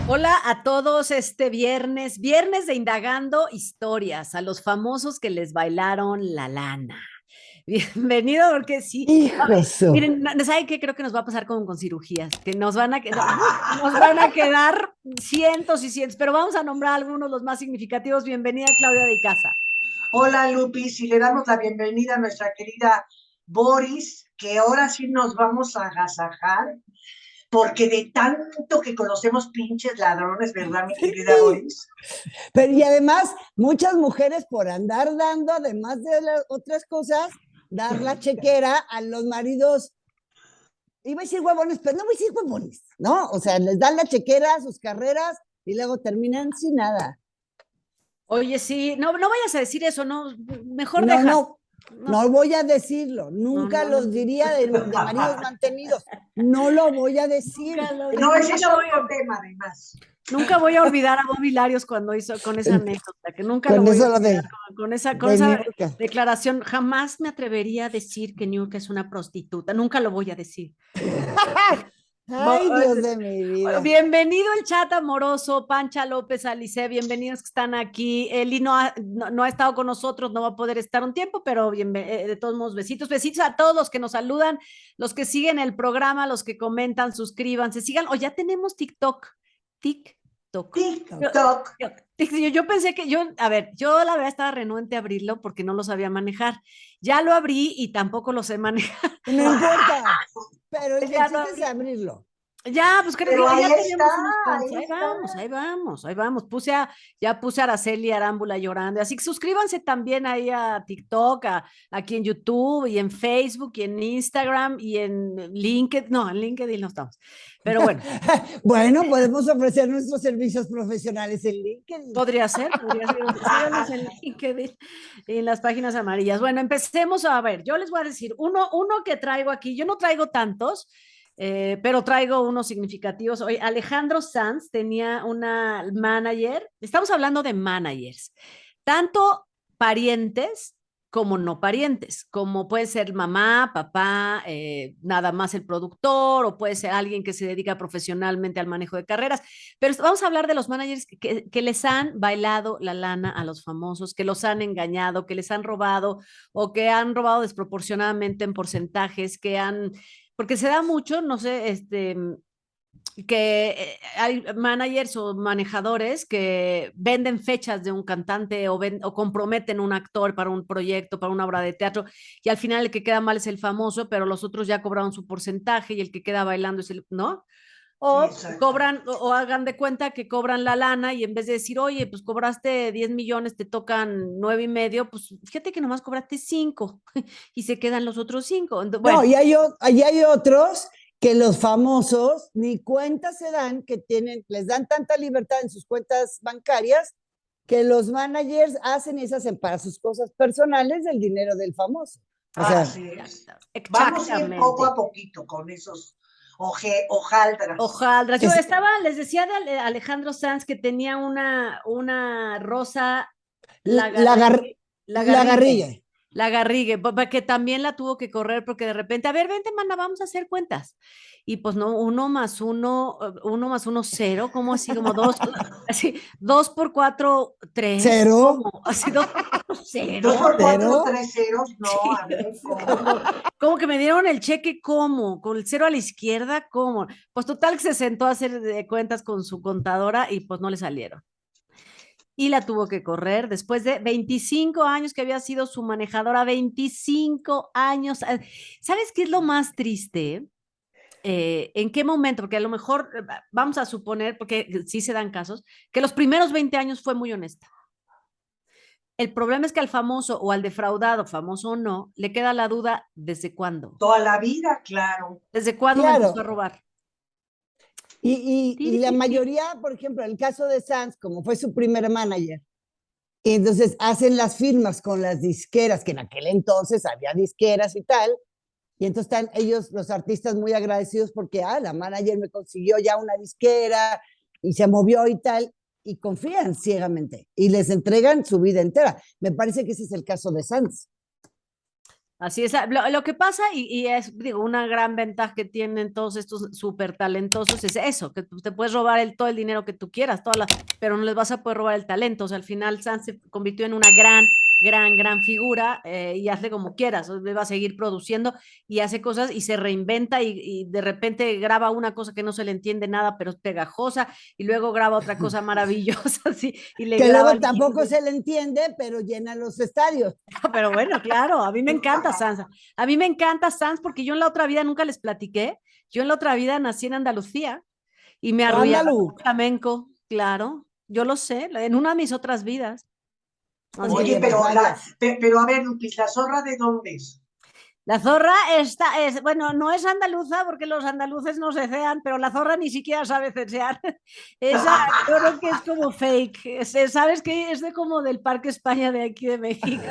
Hola a todos este viernes de Indagando Historias, a los famosos que les bailaron la lana. Bienvenido, porque sí. Hijo Ay, eso. miren, ¿saben qué? Creo que nos va a pasar como con cirugías, que nos van a quedar cientos y cientos, pero vamos a nombrar algunos los más significativos. Bienvenida, Claudia de Casa. Hola Lupis, y le damos la bienvenida a nuestra querida Boris, que ahora sí nos vamos a agasajar, porque de tanto que conocemos pinches ladrones, ¿verdad, mi querida Sí. Boris? Pero y además, muchas mujeres por andar dando, además de las otras cosas, dar la chequera a los maridos. Iba a decir huevones, pero no voy a decir huevones, ¿no? O sea, les dan la chequera a sus carreras y luego terminan sin nada. Oye, sí, no, no vayas a decir eso, no, mejor No, deja. no, No, no voy a decirlo. no, Nunca no, no. los diría de maridos mantenidos. No lo voy a decir. Nunca lo No, digo, ese es otro tema, además. nunca voy a olvidar a Bobby Larios cuando hizo con esa anécdota, que nunca lo Con voy a eso lo olvidar, con esa, con de esa Niurka. declaración. Jamás me atrevería a decir que Niurka es una prostituta, nunca lo voy a decir. Ay, Dios de mi vida. Bienvenido el chat amoroso, Pancha López, Alice, bienvenidos que están aquí. Eli no ha estado con nosotros, no va a poder estar un tiempo, pero de todos modos, besitos, besitos a todos los que nos saludan, los que siguen el programa, los que comentan, suscríbanse, sigan, o ya tenemos TikTok, TikTok. TikTok. Yo pensé que a ver, yo la verdad estaba renuente a abrirlo porque no lo sabía manejar. Ya lo abrí y tampoco lo sé manejar. No importa, pero el Ya lo chiste es abrí. abrirlo. Ya, pues creo que Pero ahí ya está, tenemos unos cuantos. ahí Ahí está. vamos, ahí vamos, ahí vamos. Ya puse a Araceli Arámbula llorando. Así que suscríbanse también ahí a TikTok, aquí en YouTube y en Facebook y en Instagram y en LinkedIn. No, en LinkedIn no estamos. Pero bueno, Bueno, podemos ofrecer nuestros servicios profesionales en LinkedIn. podría ser. Síganos en LinkedIn y en las páginas amarillas. Bueno, empecemos a ver. Yo les voy a decir uno que traigo aquí. Yo no traigo tantos. Pero traigo unos significativos. Hoy Alejandro Sanz tenía una manager, estamos hablando de managers, tanto parientes como no parientes, como puede ser mamá, papá, nada más el productor, o puede ser alguien que se dedica profesionalmente al manejo de carreras. Pero vamos a hablar de los managers que les han bailado la lana a los famosos, que los han engañado, que les han robado o que han robado desproporcionadamente en porcentajes, porque se da mucho, no sé, que hay managers o manejadores que venden fechas de un cantante o comprometen un actor para un proyecto, para una obra de teatro, y al final el que queda mal es el famoso, pero los otros ya cobraron su porcentaje y el que queda bailando es el, ¿no? O Exacto. cobran, o hagan de cuenta que cobran la lana y en vez de decir, oye, pues cobraste 10 millones, te tocan 9.5, pues fíjate que nomás cobraste 5 y se quedan los otros 5. No, Bueno, y hay otros que los famosos ni cuenta se dan, que les dan tanta libertad en sus cuentas bancarias que los managers hacen y hacen para sus cosas personales del dinero del famoso. O sea, Así es. Vamos a ir poco exactamente. a poquito con esos hojaldras. Hojaldras. Yo es les decía de Alejandro Sanz que tenía una rosa la, gar, Lagarrigue, la Lagarrigue, garrilla. Lagarrigue, que también la tuvo que correr porque de repente, a ver, vente, mana, vamos a hacer cuentas. Y pues no, uno más uno, cero, como así, como dos, así, 2 por 4, 3, Cero, como así, 2 por 4, Dos cero. por cuatro, cero. tres ceros. No, Sí, a ver, así ¿cómo? como que me dieron el cheque, ¿cómo? Con el cero a la izquierda, ¿cómo? Pues total que se sentó a hacer cuentas con su contadora y pues no le salieron. Y la tuvo que correr después de 25 años que había sido su manejadora, 25 años. ¿Sabes qué es lo más triste? ¿En qué momento? Porque a lo mejor vamos a suponer, porque sí se dan casos, que los primeros 20 años fue muy honesta. El problema es que al famoso o al defraudado, famoso o no, le queda la duda ¿desde cuándo? Toda la vida, claro. ¿Desde cuándo me empezó a Claro. robar? Y la mayoría, por ejemplo, en el caso de Sanz, como fue su primer manager, entonces hacen las firmas con las disqueras, que en aquel entonces había disqueras y tal, y entonces están ellos, los artistas, muy agradecidos porque, la manager me consiguió ya una disquera y se movió y tal, y confían ciegamente y les entregan su vida entera. Me parece que ese es el caso de Sanz. Así es, lo que pasa y es, digo, una gran ventaja que tienen todos estos súper talentosos es eso, que tú te puedes robar todo el dinero que tú quieras, pero no les vas a poder robar el talento. O sea, al final Sanz se convirtió en una gran figura y hazle como quieras, va a seguir produciendo y hace cosas y se reinventa y de repente graba una cosa que no se le entiende nada, pero es pegajosa y luego graba otra cosa maravillosa así, y le Que graba luego al tampoco siguiente. se le entiende, pero llena los estadios. Pero bueno, claro, a mí me encanta Sanz. A mí me encanta Sanz porque yo en la otra vida nunca les platiqué. Yo en la otra vida nací en Andalucía y me arrullaba Ándalo. con flamenco, claro. Yo lo sé, en una de mis otras vidas. Pues Así Oye, que que llevas varias. pero a ver, Lupis, ¿la zorra de dónde es? la zorra bueno, no es andaluza porque los andaluces no se cean, pero la zorra ni siquiera sabe cesear. Esa yo creo que es como fake. ¿Sabes qué? Es de como del Parque España de aquí de México.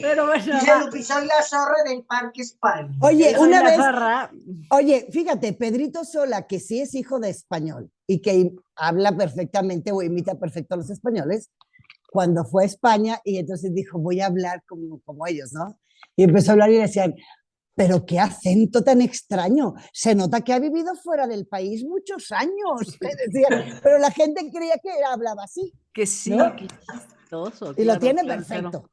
Pero bueno, Dice va. Lupis, soy la zorra del Parque España. Oye, Yo soy una la vez, zorra. oye, fíjate, Pedrito Sola, que sí es hijo de español y que habla perfectamente o imita perfecto a los españoles, cuando fue a España y entonces dijo, voy a hablar como ellos, ¿no? Y empezó a hablar y le decían, pero qué acento tan extraño, se nota que ha vivido fuera del país muchos años, le decían, pero la gente creía que hablaba así, Que sí, ¿no? qué chistoso, Y lo claro, tiene claro, claro. perfecto.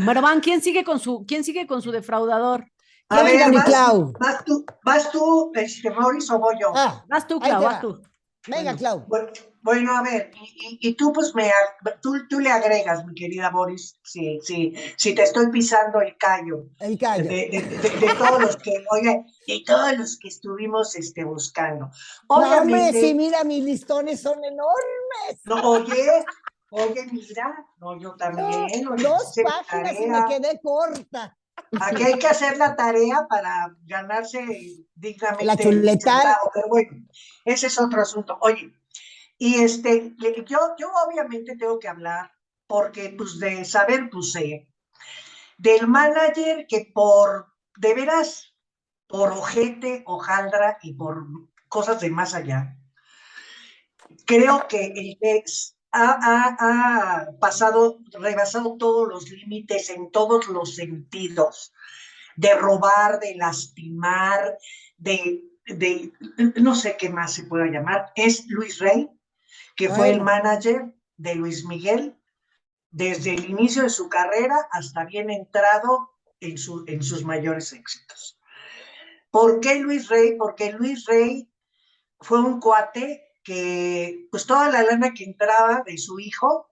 Bueno, van, quién sigue con su defraudador? A Venga, ver, mi vas, Clau. vas tú, Morris, o voy yo. Ah, Vas tú, ahí Clau, te vas va. tú. Venga, Bueno, Clau. Bueno, a ver, y tú pues tú le agregas, mi querida Boris, si te estoy pisando el callo El callo. de todos los que, oye, de todos los que estuvimos buscando. No, hombre, sí, Obviamente, mira, mis listones son enormes. no, oye, mira, no, yo también, oye, Dos hice mi páginas y me tarea. quedé corta. Aquí hay que hacer la tarea para ganarse La dignamente el chuleta. centavo, pero bueno, ese es otro asunto. Oye, y yo obviamente tengo que hablar, porque pues de saber, pues sé, del manager que de veras, por ojete, hojaldra y por cosas de más allá, creo que el ex ha pasado, rebasado todos los límites en todos los sentidos, de robar, de lastimar, de no sé qué más se pueda llamar. Es Luis Rey, que fue el Bueno, manager de Luis Miguel desde el inicio de su carrera hasta bien entrado en sus mayores éxitos. ¿Por qué Luis Rey? Porque Luis Rey fue un cuate que pues toda la lana que entraba de su hijo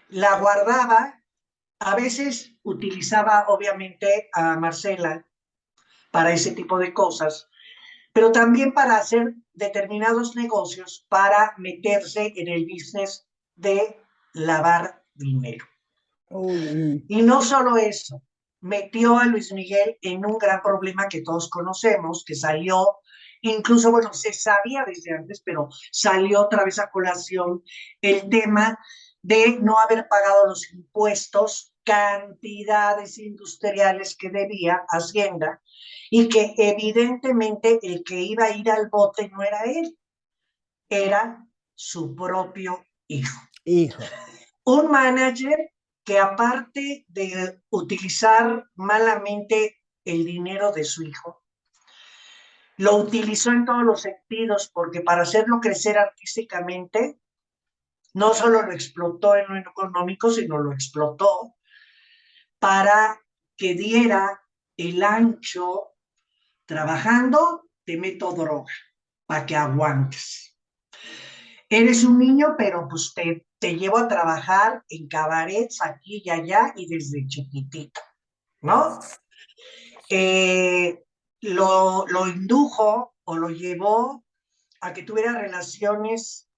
la guardaba, a veces utilizaba obviamente a Marcela para ese tipo de cosas, pero también para hacer determinados negocios para meterse en el business de lavar dinero. uy, uy, uy. Y no solo eso, metió a Luis Miguel en un gran problema que todos conocemos, que salió, incluso, bueno, se sabía desde antes, pero salió otra vez a colación el tema de no haber pagado los impuestos, cantidades industriales que debía Hacienda, y que evidentemente el que iba a ir al bote no era él, era su propio hijo. Hijo. Un manager que aparte de utilizar malamente el dinero de su hijo, lo utilizó en todos los sentidos, porque para hacerlo crecer artísticamente, no solo lo explotó en lo económico, sino lo explotó para que diera el ancho trabajando, te meto droga, para que aguantes. Eres un niño, pero pues te llevo a trabajar en cabarets aquí y allá y desde chiquitito, ¿no? Lo indujo o lo llevó a que tuviera relaciones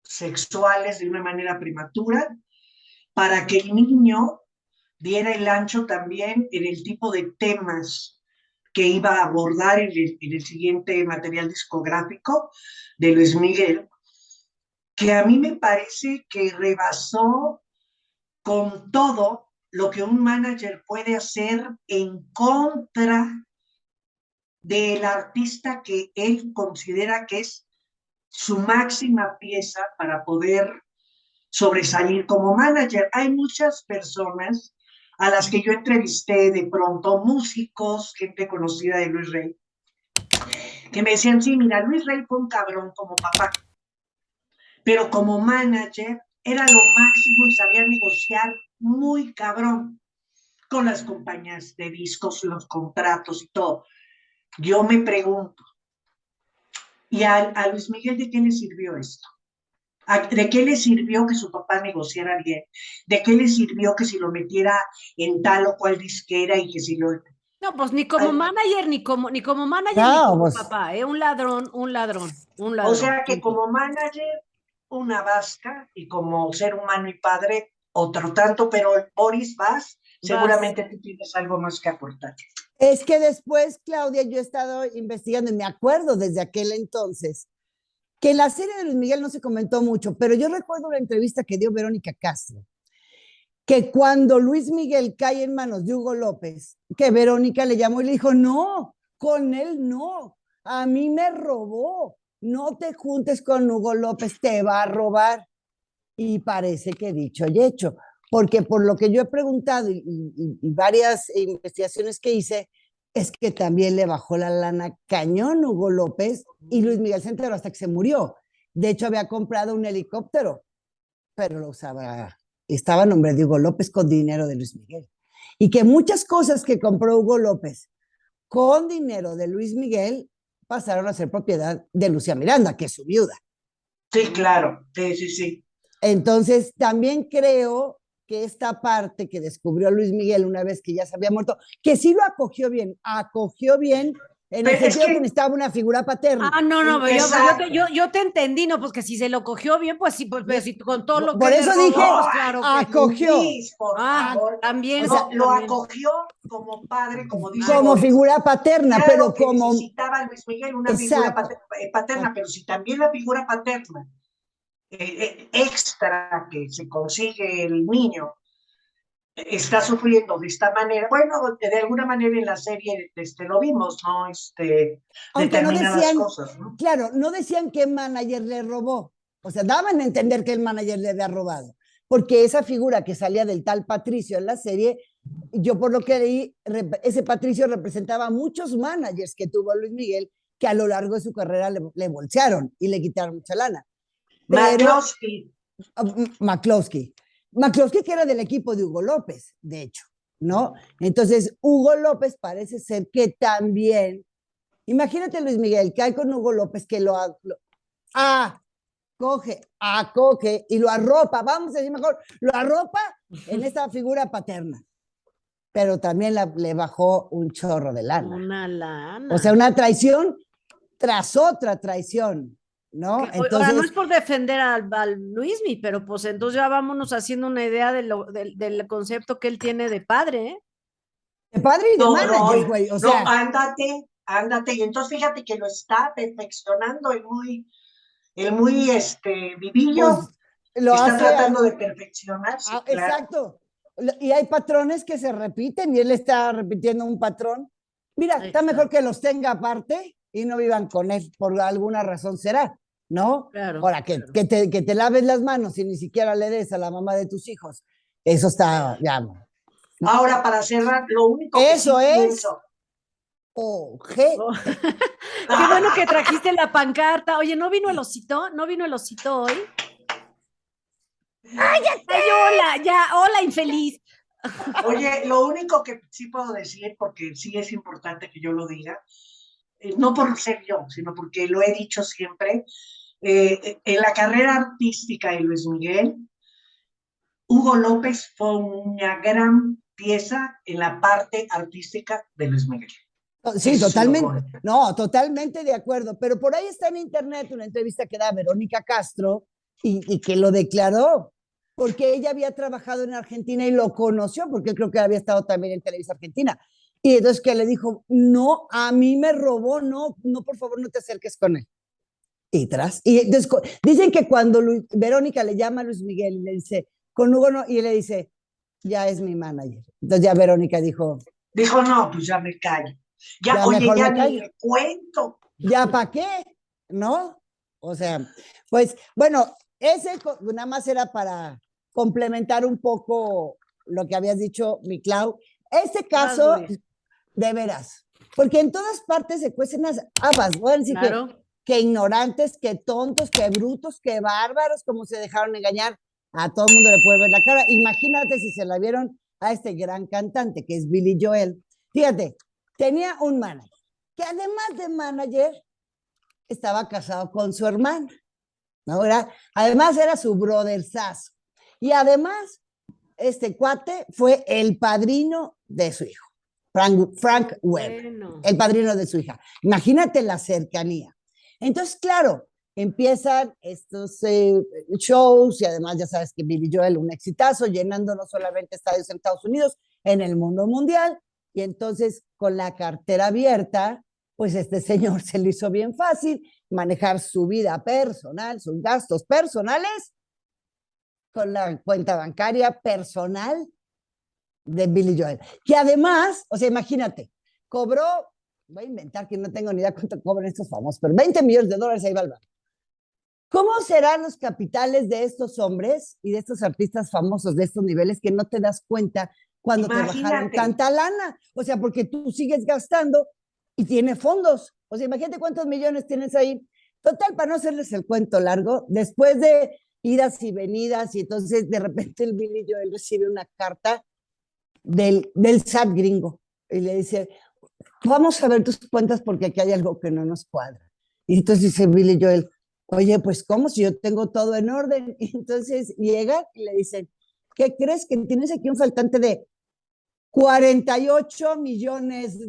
sexuales de una manera prematura para que el niño diera el ancho también en el tipo de temas que iba a abordar en el siguiente material discográfico de Luis Miguel, que a mí me parece que rebasó con todo lo que un manager puede hacer en contra del artista que él considera que es su máxima pieza para poder sobresalir como manager. Hay muchas personas a las que yo entrevisté de pronto, músicos, gente conocida de Luis Rey, que me decían, sí, mira, Luis Rey fue un cabrón como papá, pero como manager era lo máximo y sabía negociar muy cabrón con las compañías de discos, los contratos y todo. Yo me pregunto, ¿y a Luis Miguel de qué le sirvió esto? ¿De qué le sirvió que su papá negociara bien? ¿De qué le sirvió que si lo metiera en tal o cual disquera y que si lo... No, pues ni como manager, ni como manager, ni No, como pues, papá, ¿eh? Un ladrón, un ladrón, un O ladrón. sea que como manager, una vasca, y como ser humano y padre, otro tanto, pero Boris, vas, Vas. seguramente tú tienes algo más que aportar. es que después, Claudia, yo he estado investigando y me acuerdo desde aquel entonces que en la serie de Luis Miguel no se comentó mucho, pero yo recuerdo una entrevista que dio Verónica Castro, que cuando Luis Miguel cae en manos de Hugo López, que Verónica le llamó y le dijo, no, con él no, a mí me robó, no te juntes con Hugo López, te va a robar. Y parece que dicho y hecho, porque por lo que yo he preguntado y varias investigaciones que hice, es que también le bajó la lana cañón Hugo López y Luis Miguel se enteró hasta que se murió. De hecho, había comprado un helicóptero, pero lo usaba, estaba a nombre de Hugo López con dinero de Luis Miguel. Y que muchas cosas que compró Hugo López con dinero de Luis Miguel pasaron a ser propiedad de Lucía Miranda, que es su viuda. Sí, claro, sí, sí, sí. Entonces, también creo que esta parte que descubrió Luis Miguel una vez que ya se había muerto, que sí lo acogió bien en el Pero es sentido que que, necesitaba una figura paterna. Ah, no, no, pero exacto. yo te entendí, ¿no? Pues que si se lo cogió bien, pues sí, pues pero si con todo lo que Por le eso dije, robó, No, pues ay, claro que. acogió, Luis, por Ah, favor. también, o No, sea, lo también. acogió como padre, como dice Ay, como Boris. figura paterna, Claro pero que como, necesitaba Luis Miguel una figura exacto, paterna, pero si también la figura paterna extra que se consigue el niño está sufriendo de esta manera, bueno, de alguna manera en la serie lo vimos, ¿no? aunque no Determinadas decían, cosas, ¿no? claro, no decían qué manager le robó, o sea, daban a entender que el manager le había robado, porque esa figura que salía del tal Patricio en la serie, yo por lo que leí, ese Patricio representaba a muchos managers que tuvo Luis Miguel, que a lo largo de su carrera le bolsearon y le quitaron mucha lana. Pero McCloskey, McCloskey, McCloskey que era del equipo de Hugo López, de hecho, ¿no? Entonces, Hugo López parece ser que también, imagínate Luis Miguel, cae con Hugo López que acoge y lo arropa, vamos a decir mejor, lo arropa en esta figura paterna, pero también le bajó un chorro de lana. Una O sea, lana. una traición tras otra traición, ¿no? Ahora, no Entonces, es por defender al Luismi, pero pues entonces ya vámonos haciendo una idea del concepto que él tiene de padre, ¿eh? de padre y de no, managers, no, güey, o no, sea, ándate, y entonces fíjate que lo está perfeccionando el muy vivillo, pues lo está hace, tratando de perfeccionarse, claro. exacto. Y hay patrones que se repiten y él está repitiendo un patrón. Mira, está mejor Exacto. que los tenga aparte y no vivan con él, por alguna razón será, ¿no? Claro, Ahora, claro. que te laves las manos y ni siquiera le des a la mamá de tus hijos, eso está, ya. Ahora, para cerrar, lo único que Eso sí es pienso, Oh. ojete. Qué bueno que trajiste la pancarta. Oye, ¿no vino el osito? ¿No vino el osito hoy? Ay, hola, ya, hola, infeliz. oye, lo único que sí puedo decir, porque sí es importante que yo lo diga, no por ser yo, sino porque lo he dicho siempre, en la carrera artística de Luis Miguel, Hugo López fue una gran pieza en la parte artística de Luis Miguel. Sí, Eso sí lo totalmente. puedo. No, totalmente de acuerdo. Pero por ahí está en internet una entrevista que da Verónica Castro y que lo declaró, porque ella había trabajado en Argentina y lo conoció, porque creo que había estado también en Televisa Argentina. Y entonces que le dijo, no, a mí me robó, no, no, por favor, no te acerques con él. Y tras. Y entonces, dicen que cuando Verónica le llama a Luis Miguel y le dice, con Hugo no, y él le dice, ya es mi manager. Entonces ya Verónica dijo, Dijo, no, pues ya me callo. Ya, ya oye, mejor ya me ni callo. le cuento. ¿Ya para qué? ¿No? O sea, pues bueno, ese nada más era para complementar un poco lo que habías dicho, mi Clau. Este Vas, caso, Boris. de veras, porque en todas partes se cuecen las habas. Voy a decir Claro. que ignorantes, que tontos, que brutos, que bárbaros, como se dejaron engañar. A todo el mundo le puede ver la cara. Imagínate si se la vieron a este gran cantante que es Billy Joel. Fíjate, tenía un manager, que además de manager, estaba casado con su hermana, ¿no? Además era su brotherzazo. Y además, este cuate fue el padrino de su hijo, Frank Webb, Bueno. el padrino de su hija. Imagínate la cercanía. Entonces, claro, empiezan estos shows y además ya sabes que Billy Joel, un exitazo, llenando no solamente estadios en Estados Unidos, en el mundo mundial. Y entonces, con la cartera abierta, pues este señor se le hizo bien fácil manejar su vida personal, sus gastos personales, con la cuenta bancaria personal de Billy Joel. Que además, o sea, imagínate, cobró, voy a inventar que no tengo ni idea cuánto cobran estos famosos, pero $20 millones, ahí va el banco. ¿Cómo serán los capitales de estos hombres y de estos artistas famosos de estos niveles que no te das cuenta cuando te bajaron tanta lana? O sea, porque tú sigues gastando y tiene fondos. O sea, imagínate cuántos millones tienes ahí. Total, para no hacerles el cuento largo, después de idas y venidas, y entonces de repente el Billy Joel recibe una carta del SAT gringo y le dice, vamos a ver tus cuentas porque aquí hay algo que no nos cuadra. Y entonces dice Billy Joel, oye, pues ¿cómo si yo tengo todo en orden? Y entonces llega y le dicen, ¿qué crees? Que tienes aquí un faltante de $48 millones.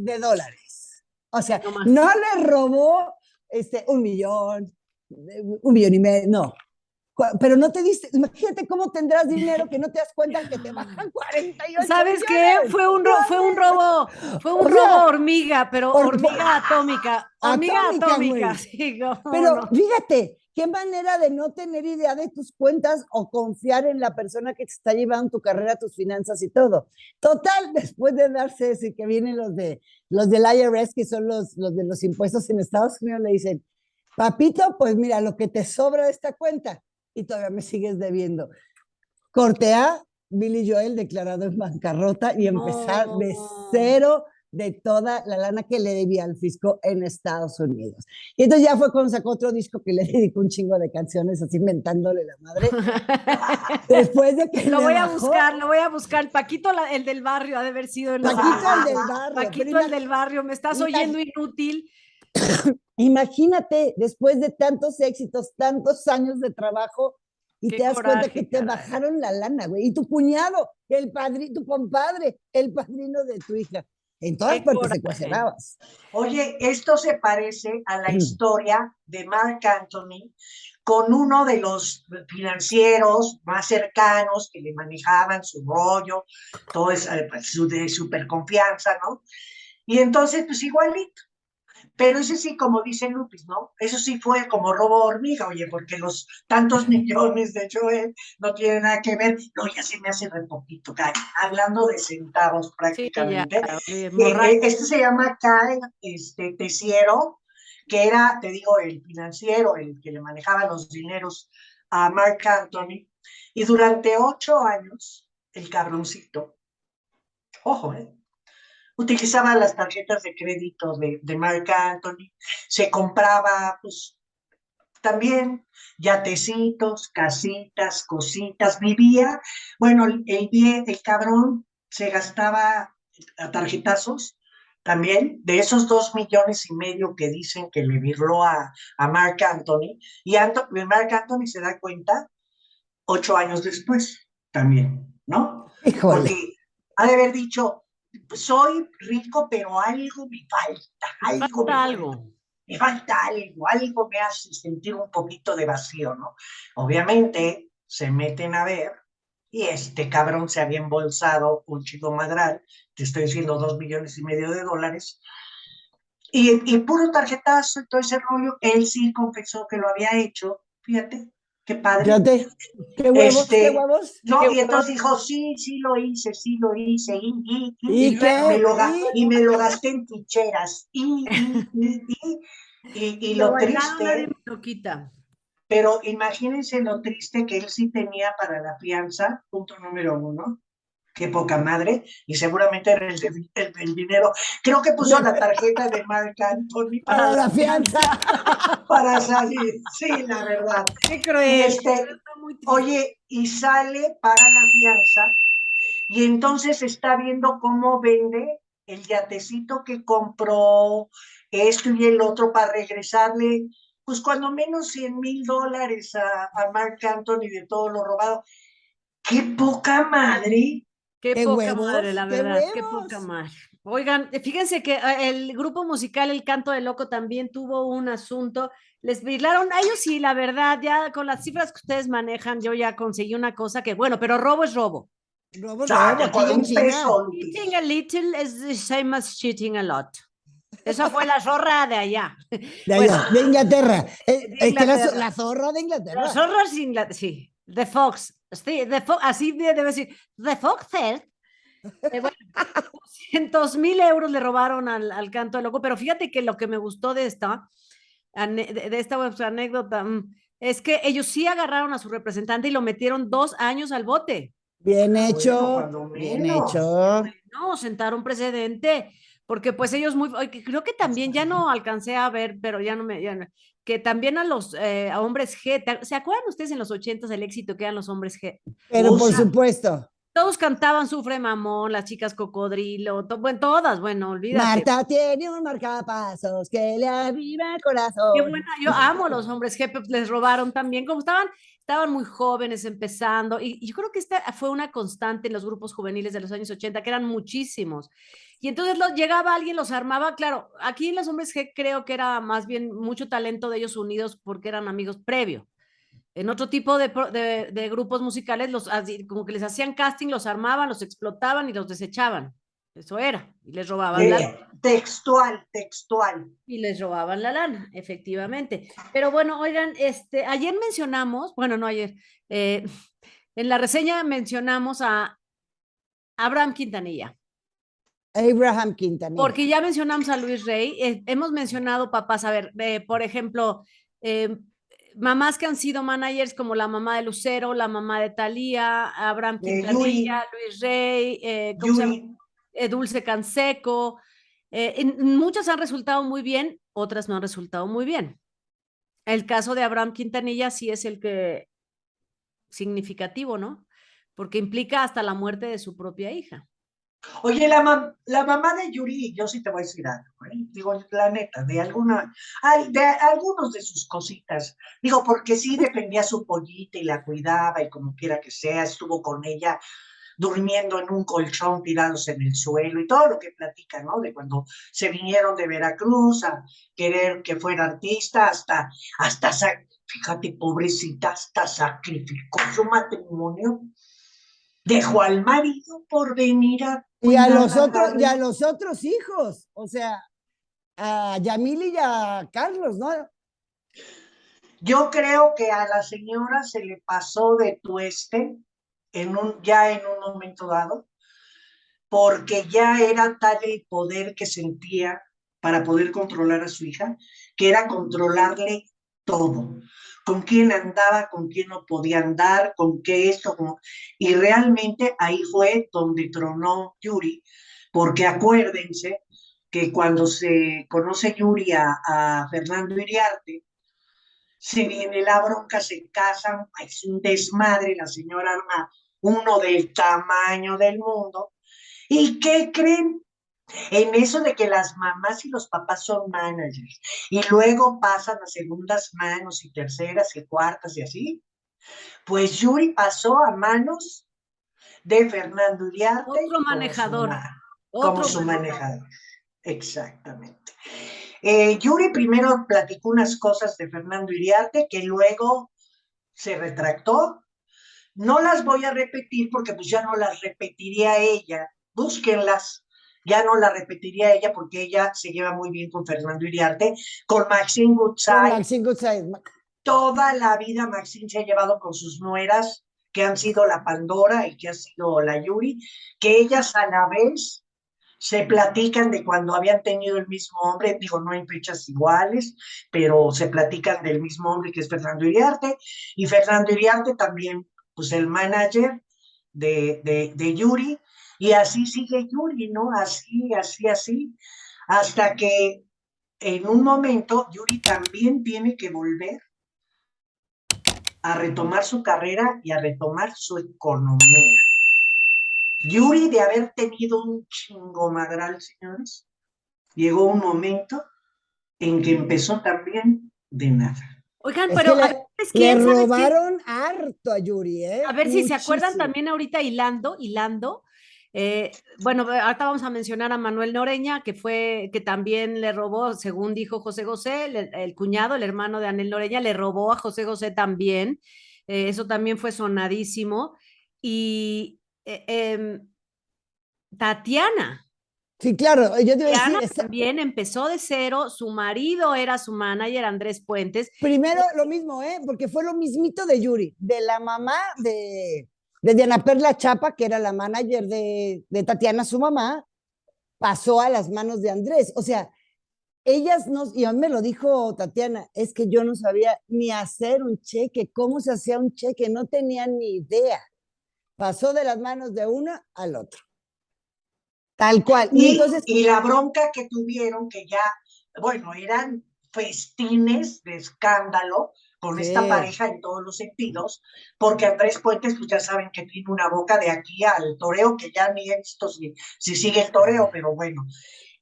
O sea, no le robó $1 millón, $1,5 millones, no. Pero no te diste, imagínate cómo tendrás dinero que no te das cuenta que te bajan 48 ¿Sabes qué? millones. Fue un robo hormiga, pero hormiga atómica. Hormiga atómica, sí, pero no. fíjate, qué manera de no tener idea de tus cuentas o confiar en la persona que te está llevando tu carrera, tus finanzas y todo. Total, después de darse eso y que vienen los del IRS, que son los de los impuestos en Estados Unidos, le dicen, papito, pues mira, lo que te sobra de esta cuenta y todavía me sigues debiendo. Corte A, Billy Joel declarado en bancarrota y empezar de cero de toda la lana que le debía al fisco en Estados Unidos. Y entonces ya fue cuando sacó otro disco que le dedicó un chingo de canciones, así inventándole la madre. Después de que lo voy a buscar. Paquito, el del barrio, ha de haber sido el Paquito, el del barrio. Paquito, el del barrio, me estás oyendo inútil. Imagínate, después de tantos éxitos, tantos años de trabajo, y te das cuenta que te bajaron la lana, güey. Y tu cuñado, tu compadre, el padrino de tu hija. En todas partes se cuestionabas. Oye, esto se parece a la historia de Marc Anthony con uno de los financieros más cercanos que le manejaban su rollo, todo es de súper confianza, ¿no? Y entonces, pues igualito. Pero ese sí, como dice Lupis, ¿no? Eso sí fue como robo hormiga, oye, porque los tantos millones de Joel no tienen nada que ver. No, ya se me hace re poquito, Kai. Hablando de centavos prácticamente. Sí, este se llama Kai Tessiero, que era, te digo, el financiero, el que le manejaba los dineros a Marc Anthony. Y durante 8 años, el cabroncito, ojo, utilizaba las tarjetas de crédito de Marc Anthony, se compraba, pues, también yatecitos, casitas, cositas, vivía, bueno, el cabrón se gastaba a tarjetazos también, de esos 2,5 millones que dicen que le virló a Marc Anthony, y Marc Anthony se da cuenta 8 años después también, ¿no? Híjole. Porque ha de haber dicho, soy rico, pero algo me falta, me falta algo me hace sentir un poquito de vacío, ¿no? Obviamente se meten a ver y este cabrón se había embolsado un chico madral, te estoy diciendo $2,5 millones, y puro tarjetazo y todo ese rollo, él sí confesó que lo había hecho, fíjate, qué padre. Fíjate, qué huevos, qué huevos. No, qué y entonces dijo, sí lo hice, ¿Y me lo gasté en ticheras, y lo triste, nadie me lo quita. pero imagínense lo triste que él sí tenía para la fianza, punto número 1, qué poca madre, y seguramente era el dinero. Creo que puso la tarjeta de Marc Anthony Para la fianza. para salir, sí, la verdad. Qué cruel. Y Está muy triste. oye, y sale, paga la fianza, y entonces está viendo cómo vende el yatecito que compró, esto y el otro, para regresarle, pues cuando menos $100,000 a Marc Anthony de todo lo robado. ¡Qué poca madre! Qué ¡Qué poca madre, huevos! la ¡Qué verdad, qué poca huevos! madre. Oigan, fíjense que el grupo musical El Canto del Loco también tuvo un asunto. Les bailaron, a ellos sí, la verdad, ya con las cifras que ustedes manejan, yo ya conseguí una cosa que, bueno, pero robo es robo. Robo, Ah, robo, aquí por en un China. peso, Lupis. Cheating a little is the same as cheating a lot. Esa fue la zorra de allá. De Bueno, allá, de Inglaterra. de Que Inglaterra. la zorra de La Inglaterra. zorra es Inglaterra, sí. The Fox, sí, así debe decir. The Fox said. Bueno, 200,000 euros le robaron al Canto del Loco, pero fíjate que lo que me gustó de esta anécdota es que ellos sí agarraron a su representante y lo metieron 2 años al bote. Bien Ah, bueno, hecho, cuando bien menos. hecho. No, sentaron precedente, porque pues ellos creo que también ya no alcancé a ver, pero que también a hombres G, ¿se acuerdan ustedes en los 80s el éxito que eran los hombres G? Pero por Usa. supuesto, Todos cantaban Sufre Mamón, las chicas Cocodrilo, bueno, todas, bueno, olvídate. Marta tiene un marcapasos que le aviva el Qué corazón. buena, yo amo los hombres G, pero les robaron también, como estaban muy jóvenes empezando, y yo creo que esta fue una constante en los grupos juveniles de los años 80, que eran muchísimos. Y entonces llegaba alguien, los armaba, claro, aquí en los hombres G creo que era más bien mucho talento de ellos unidos porque eran amigos previo. En otro tipo de grupos musicales, como que les hacían casting, los armaban, los explotaban y los desechaban. Eso era, y les robaban Textual, textual. y les robaban la lana, efectivamente. Pero bueno, oigan, ayer mencionamos, bueno, no ayer, en la reseña mencionamos a Abraham Quintanilla, Abraham Quintanilla. porque ya mencionamos a Luis Rey, hemos mencionado papás, a ver, por ejemplo, mamás que han sido managers como la mamá de Lucero, la mamá de Thalía, Abraham Yuri, Quintanilla, Luis Rey, ¿cómo se llama? Yuri. Dulce Canseco. Muchas han resultado muy bien, otras no han resultado muy bien. El caso de Abraham Quintanilla sí es el que significativo, ¿no? Porque implica hasta la muerte de su propia hija. Oye, la mamá de Yuri, yo sí te voy a decir algo, ¿eh? Digo, la neta, de algunos de sus cositas. Digo, porque sí defendía a su pollita y la cuidaba y como quiera que sea, estuvo con ella durmiendo en un colchón tirados en el suelo y todo lo que platica, ¿no? De cuando se vinieron de Veracruz a querer que fuera artista, fíjate, pobrecita, hasta sacrificó su matrimonio, dejó al marido por venir a Y a cuidar los otros hijos, o sea, a Yamil y a Carlos, ¿no? Yo creo que a la señora se le pasó de tueste ya en un momento dado, porque ya era tal el poder que sentía para poder controlar a su hija, que era controlarle todo, con quién andaba, con quién no podía andar, con qué esto, y realmente ahí fue donde tronó Yuri, porque acuérdense que cuando se conoce Yuri a Fernando Iriarte, se viene la bronca, se casan, es un desmadre, la señora arma uno del tamaño del mundo. ¿Y qué creen? En eso de que las mamás y los papás son managers y luego pasan a segundas manos y terceras y cuartas y así, pues Yuri pasó a manos de Fernando Uriarte Otro manejador, como otro su manejador. manejador. Exactamente. Yuri primero platicó unas cosas de Fernando Iriarte que luego se retractó. No las voy a repetir porque pues ya no las repetiría ella. Búsquenlas. Ya no las repetiría ella porque ella se lleva muy bien con Fernando Iriarte, con Maxine Con Goodside. Maxine Goodside. Toda la vida Maxine se ha llevado con sus nueras, que han sido la Pandora y que ha sido la Yuri, que ellas a la vez se platican de cuando habían tenido el mismo hombre, digo, no en fechas iguales, pero se platican del mismo hombre que es Fernando Iriarte, y Fernando Iriarte también, pues el manager de Yuri, y así sigue Yuri, ¿no? Así, hasta que en un momento Yuri también tiene que volver a retomar su carrera y a retomar su economía. Yuri, de haber tenido un chingomadral, señores, llegó un momento en que empezó también de nada. Oigan, Es pero que a ver, ¿sabes le quién? ¿Sabes quién? robaron harto a Yuri, ¿eh? A ver si se acuerdan Muchísimo. también ahorita hilando. Bueno, ahorita vamos a mencionar a Manuel Noreña, que también le robó, según dijo José José, el cuñado, el hermano de Anel Noreña, le robó a José José también. Eso también fue sonadísimo. Y Tatiana. Sí, claro, yo te iba a decir, Tatiana también empezó de cero, su marido era su manager, Andrés Puentes. primero lo mismo, ¿eh? Porque fue lo mismito de Yuri, de la mamá de Diana Perla Chapa, que era la manager de Tatiana, su mamá, pasó a las manos de Andrés. O sea, ellas no, y a mí me lo dijo Tatiana, es que yo no sabía ni hacer un cheque, cómo se hacía un cheque, no tenía ni idea. Pasó de las manos de una al otro. Tal cual. Y entonces, Y la bronca que tuvieron, que ya, bueno, eran festines de escándalo con esta sí, pareja en todos los sentidos, porque Andrés Puentes, pues ya saben que tiene una boca de aquí al toreo, que ya ni he visto si sigue el toreo, pero bueno.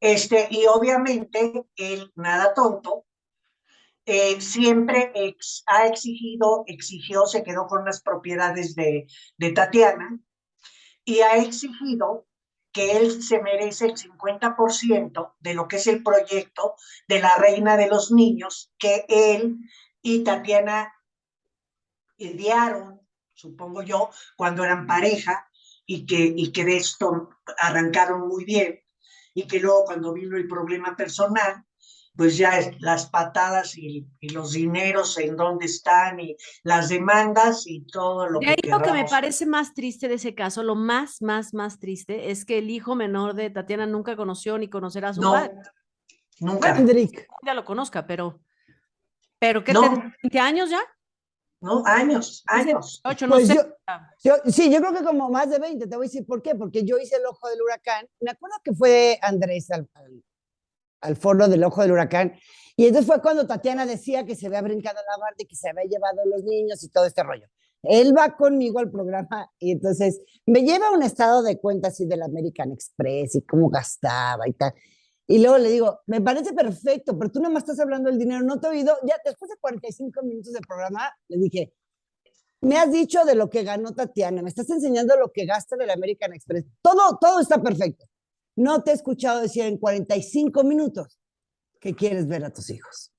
Y obviamente él, nada tonto, siempre ha exigió, se quedó con las propiedades de Tatiana, y ha exigido que él se merece el 50% de lo que es el proyecto de la Reina de los Niños, que él y Tatiana idearon, supongo yo, cuando eran pareja, y que de esto arrancaron muy bien, y que luego cuando vino el problema personal, pues ya las patadas y los dineros en dónde están, y las demandas y todo lo De ahí que lo que me querramos. parece más triste de ese caso, lo más triste, es que el hijo menor de Tatiana nunca conoció ni conocerá a su padre. No, Bueno, nunca. Hendrik, ya lo conozca, pero ¿qué tendrá? No, ¿20 años ya? no, años, 15, años. 18, no pues sé. sí, yo creo que como más de 20, te voy a decir por qué, porque yo hice el ojo del huracán, me acuerdo que fue Andrés al foro del ojo del huracán, y entonces fue cuando Tatiana decía que se había brincado la barda y que se había llevado a los niños y todo este rollo. Él va conmigo al programa y entonces me lleva un estado de cuenta así del American Express y cómo gastaba y tal. Y luego le digo, me parece perfecto, pero tú no me estás hablando del dinero, no te he oído. Ya después de 45 minutos de programa, le dije, me has dicho de lo que ganó Tatiana, me estás enseñando lo que gasta del American Express. Todo está perfecto. No te he escuchado decir en 45 minutos que quieres ver a tus hijos.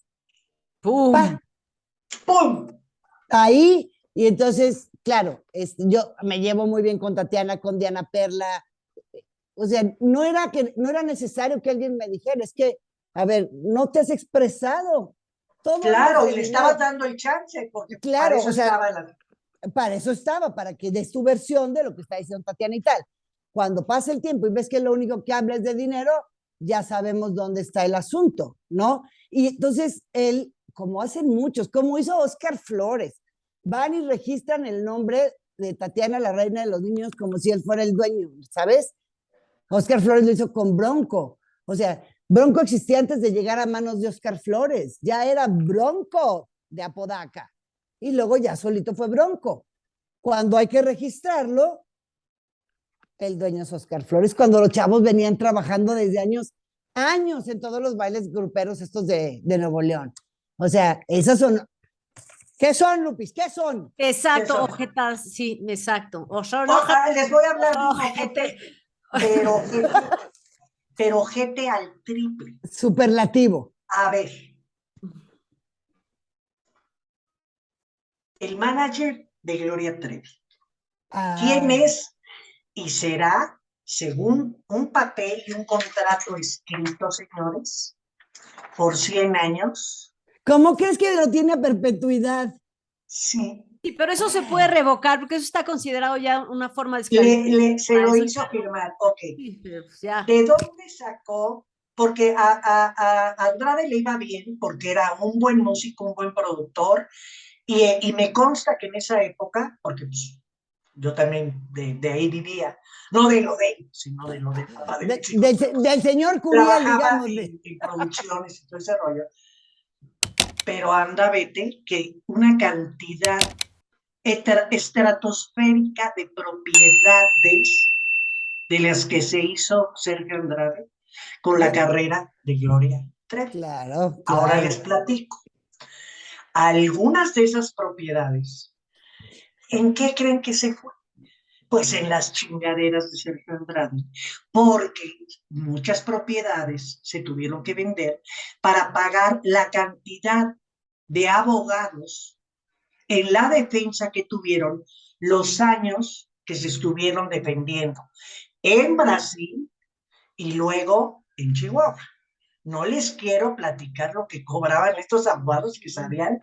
¡Pum! Pa, ¡Pum! ahí, y entonces, claro, yo me llevo muy bien con Tatiana, con Diana Perla. O sea, no era necesario que alguien me dijera, es que, a ver, no te has expresado. Todo antes Claro, y del le estabas dinero. dando el chance, porque para Claro, eso o sea, estaba la... para eso estaba, para que des tu versión de lo que está diciendo Tatiana y tal. Cuando pasa el tiempo y ves que lo único que habla es de dinero, ya sabemos dónde está el asunto, ¿no? Y entonces él, como hacen muchos, como hizo Oscar Flores, van y registran el nombre de Tatiana, la reina de los niños, como si él fuera el dueño, ¿sabes? Oscar Flores lo hizo con Bronco. O sea, Bronco existía antes de llegar a manos de Oscar Flores. Ya era Bronco de Apodaca. Y luego ya solito fue Bronco. Cuando hay que registrarlo, el dueño es Oscar Flores. Cuando los chavos venían trabajando desde años en todos los bailes gruperos estos de Nuevo León. O sea, esas son... ¿Qué son, Lupis? ¿Qué son? Exacto, Eso. ojetas, sí, exacto. O son Les voy a hablar de un ojete. ojete, pero ojete al triple. Superlativo. A ver, el manager de Gloria Trevi. ¿Quién Ah, es y será, según un papel y un contrato escrito, señores, por 100 años? ¿cómo crees que lo tiene a perpetuidad? Sí. Sí, pero eso se puede revocar porque eso está considerado ya una forma de esclavitud. Se lo Eso hizo ya no. firmar. Ok. Sí, pero pues ya. ¿De dónde sacó? Porque a Andrade le iba bien, porque era un buen músico, un buen productor, y me consta que en esa época, porque pues, yo también de ahí vivía, no de lo de él, sino de lo del papá de mis hijos. Del señor Curiel, Trabajaba digamos. en producciones y todo ese rollo, pero anda, vete, que una cantidad estratosférica de propiedades de las que se hizo Sergio Andrade con la carrera de Gloria Trevi. Claro, Ahora claro. les platico. Algunas de esas propiedades, ¿en qué creen que se fue? Pues en las chingaderas de Sergio Andrade, porque muchas propiedades se tuvieron que vender para pagar la cantidad de abogados en la defensa que tuvieron los años que se estuvieron defendiendo en Brasil y luego en Chihuahua. No les quiero platicar lo que cobraban estos abogados que sabían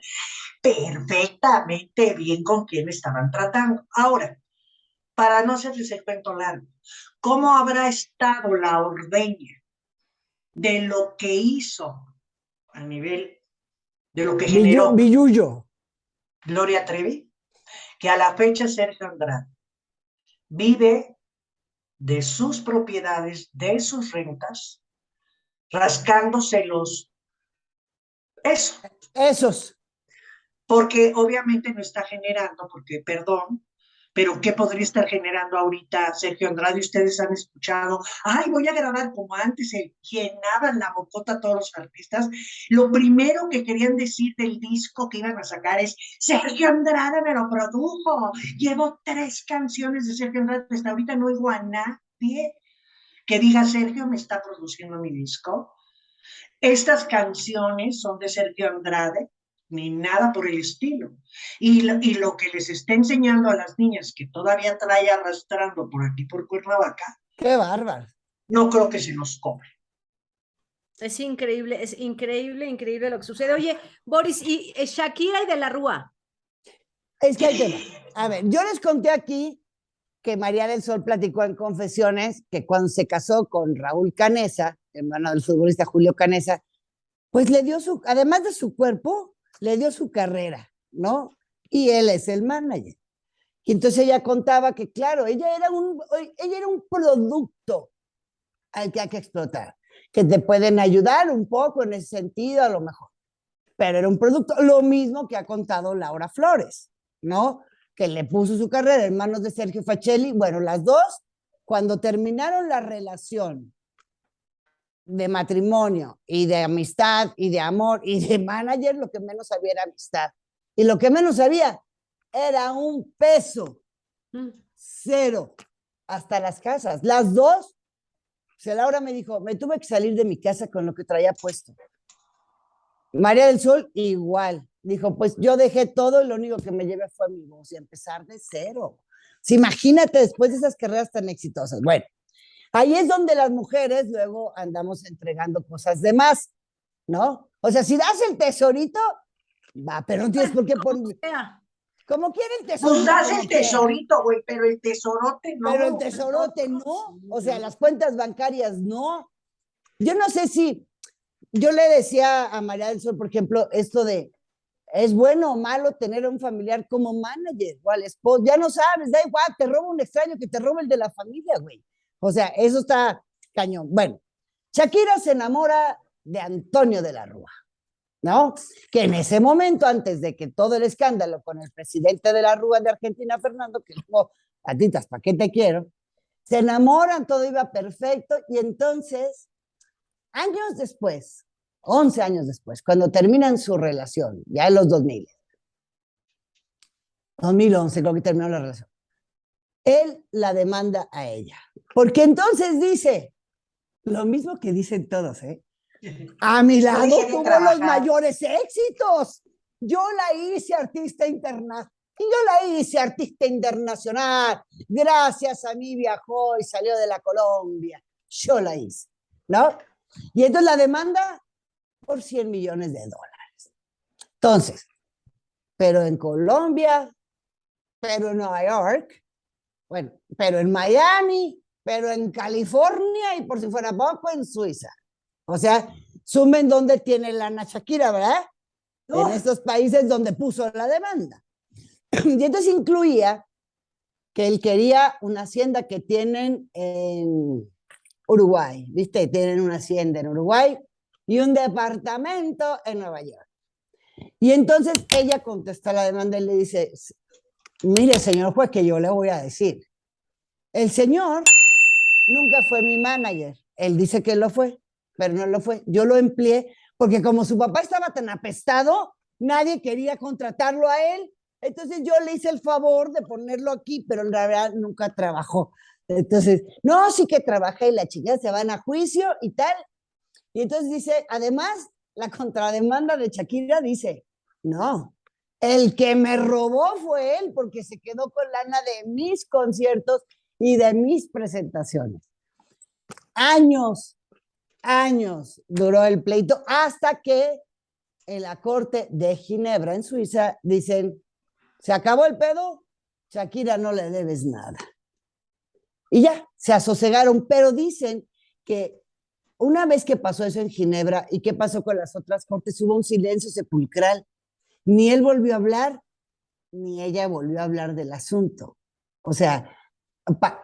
perfectamente bien con quién estaban tratando. Ahora, para no hacerles el cuento largo, ¿cómo habrá estado la ordeña de lo que hizo a nivel de lo que generó Billullo. Gloria Trevi? Que a la fecha Sergio Andrade vive de sus propiedades, de sus rentas, rascándoselos. Eso. Esos. Porque obviamente no está generando, porque perdón, pero ¿qué podría estar generando ahorita Sergio Andrade? Ustedes han escuchado, ay, voy a grabar como antes, se llenaban la bocota a todos los artistas. Lo primero que querían decir del disco que iban a sacar es, Sergio Andrade me lo produjo. Llevo 3 canciones de Sergio Andrade, hasta ahorita no oigo a nadie que diga, Sergio me está produciendo mi disco. Estas canciones son de Sergio Andrade, ni nada por el estilo. Y lo que les está enseñando a las niñas que todavía trae arrastrando por aquí, por Cuernavaca, qué bárbaro. No creo que se nos cobre. Es increíble lo que sucede. Oye, Boris, y Shakira y de la Rúa. Es que hay tema. A ver, yo les conté aquí que María del Sol platicó en Confesiones que cuando se casó con Raúl Canesa, hermano del futbolista Julio Canesa, pues le dio además de su cuerpo, le dio su carrera, ¿no? Y él es el manager. Y entonces ella contaba que, claro, ella era un producto al que hay que explotar, que te pueden ayudar un poco en ese sentido, a lo mejor. Pero era un producto, lo mismo que ha contado Laura Flores, ¿no? Que le puso su carrera en manos de Sergio Facelli. Bueno, las dos, cuando terminaron la relación de matrimonio y de amistad y de amor y de manager, lo que menos había era amistad. Y lo que menos había era un peso. Cero. Hasta las casas. Las dos. O sea, Laura me dijo, me tuve que salir de mi casa con lo que traía puesto. María del Sol, igual. Dijo, pues yo dejé todo y lo único que me llevé fue mi voz y empezar de cero. O sea, imagínate después de esas carreras tan exitosas. Bueno, ahí es donde las mujeres luego andamos entregando cosas de más, ¿no? O sea, si das el tesorito, va, pero no tienes por qué poner. Como quiere el tesorito. Pues das el tesorito, güey, pero el tesorote no. Pero el tesorote no. O sea, las cuentas bancarias no. Yo no sé si. Yo le decía a María del Sol, por ejemplo, esto de. ¿Es bueno o malo tener a un familiar como manager o al esposo? Ya no sabes, da igual, te roba un extraño que te roba el de la familia, güey. O sea, eso está cañón. Bueno, Shakira se enamora de Antonio de la Rúa, ¿no? Que en ese momento, antes de que todo el escándalo con el presidente de la Rúa de Argentina, Fernando, que luego, patitas, ¿para qué te quiero? Se enamoran, todo iba perfecto, y entonces, años después, 11 años después, cuando terminan su relación, ya en los 2011 creo que terminó la relación, él la demanda a ella, porque entonces dice, lo mismo que dicen todos, a mi lado tuvo los mayores éxitos, yo la hice artista internacional, gracias a mí viajó y salió de la Colombia, yo la hice, ¿no? Y entonces la demanda por $100 millones. Entonces, pero en Colombia, pero en Nueva York, bueno, pero en Miami, pero en California y por si fuera poco, en Suiza. O sea, sumen dónde tiene lana Shakira, ¿verdad? En estos países donde puso la demanda. Y entonces incluía que él quería una hacienda que tienen en Uruguay, ¿viste? Tienen una hacienda en Uruguay y un departamento en Nueva York. Y entonces ella contesta la demanda y le dice, mire, señor juez, que yo le voy a decir, el señor nunca fue mi manager. Él dice que lo fue, pero no lo fue. Yo lo empleé porque como su papá estaba tan apestado, nadie quería contratarlo a él. Entonces yo le hice el favor de ponerlo aquí, pero en realidad nunca trabajó. Entonces, no, sí que trabajé y la chica se van a juicio y tal. Y entonces dice, además, la contrademanda de Shakira dice, no, el que me robó fue él porque se quedó con lana de mis conciertos y de mis presentaciones. Años duró el pleito hasta que en la corte de Ginebra, en Suiza, dicen, se acabó el pedo, Shakira no le debes nada. Y ya, se asosegaron, pero dicen que una vez que pasó eso en Ginebra y qué pasó con las otras cortes, hubo un silencio sepulcral. Ni él volvió a hablar, ni ella volvió a hablar del asunto. O sea,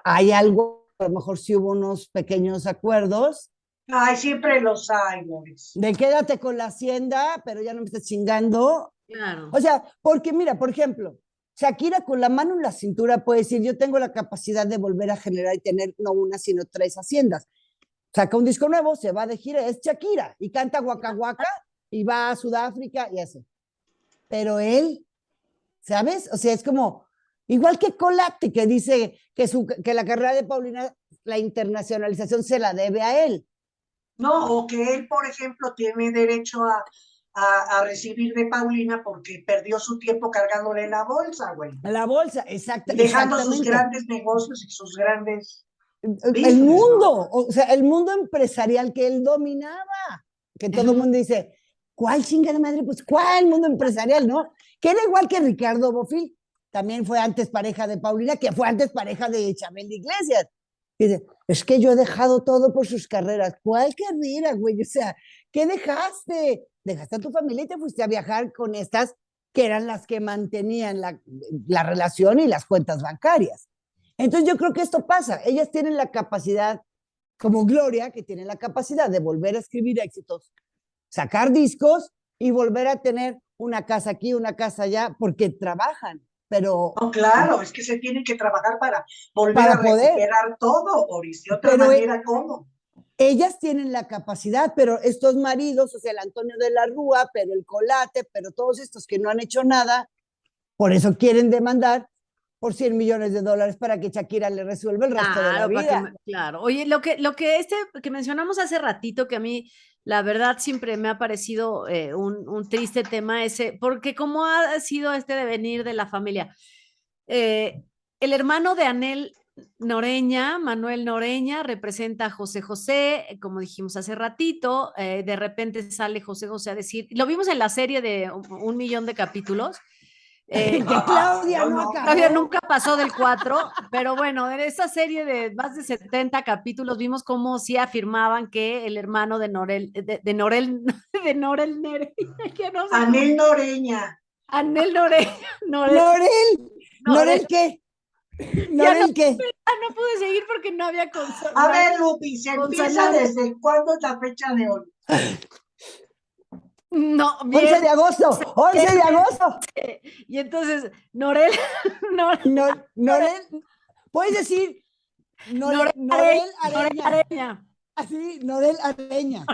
hay algo, a lo mejor sí hubo unos pequeños acuerdos. Ay, siempre los hay, Boris. De quédate con la hacienda, pero ya no me estés chingando. Claro. O sea, porque mira, por ejemplo, Shakira con la mano en la cintura puede decir, yo tengo la capacidad de volver a generar y tener no una, sino 3 haciendas. Saca un disco nuevo, se va de gira, es Shakira, y canta Waka Waka, y va a Sudáfrica y así. Pero él, ¿sabes? O sea, es como, igual que Colate, que dice que la carrera de Paulina, la internacionalización se la debe a él. No, o que él, por ejemplo, tiene derecho a recibir de Paulina porque perdió su tiempo cargándole la bolsa, güey. La bolsa, exacto. Dejando sus grandes negocios y sus grandes... El mundo, ¿no? O sea, el mundo empresarial que él dominaba, que todo el mundo dice, ¿cuál chingada madre? Pues, ¿cuál mundo empresarial, no? Que era igual que Ricardo Bofill, también fue antes pareja de Paulina, que fue antes pareja de Chabel Iglesias. Dice, es que yo he dejado todo por sus carreras. ¿Cuál carrera, güey? O sea, ¿qué dejaste? Dejaste a tu familia y te fuiste a viajar con estas que eran las que mantenían la relación y las cuentas bancarias. Entonces yo creo que esto pasa. Ellas tienen la capacidad, como Gloria, que tiene la capacidad de volver a escribir éxitos, sacar discos y volver a tener una casa aquí, una casa allá, porque trabajan. Pero no, claro, es que se tienen que trabajar para volver a recuperar todo, Boris. De otra manera, ¿cómo? Ellas tienen la capacidad, pero estos maridos, o sea, el Antonio de la Rúa, pero el Colate, pero todos estos que no han hecho nada, por eso quieren demandar por $100 millones para que Shakira le resuelva el resto de la vida. Claro. Oye, lo que que mencionamos hace ratito, que a mí la verdad siempre me ha parecido un triste tema ese, porque como ha sido este devenir de la familia. El hermano de Anel Noreña, Manuel Noreña, representa a José José, como dijimos hace ratito, de repente sale José José a decir, lo vimos en la serie de 1 millón de capítulos, que Claudia no acabó. Claudia nunca pasó del 4, pero bueno, en esa serie de más de 70 capítulos vimos cómo sí afirmaban que el hermano de Norel Noreña, no sé Anel Noreña. Anel Noreña. ¿Norel qué? ¿Norel qué? No pude seguir porque no había consonante. A ver, Lupi, ¿se empieza desde cuándo es la fecha de hoy? No, 11 de agosto, 11 de agosto. Y entonces, Norel, puedes decir Norel Areña. Así, Norel Areña.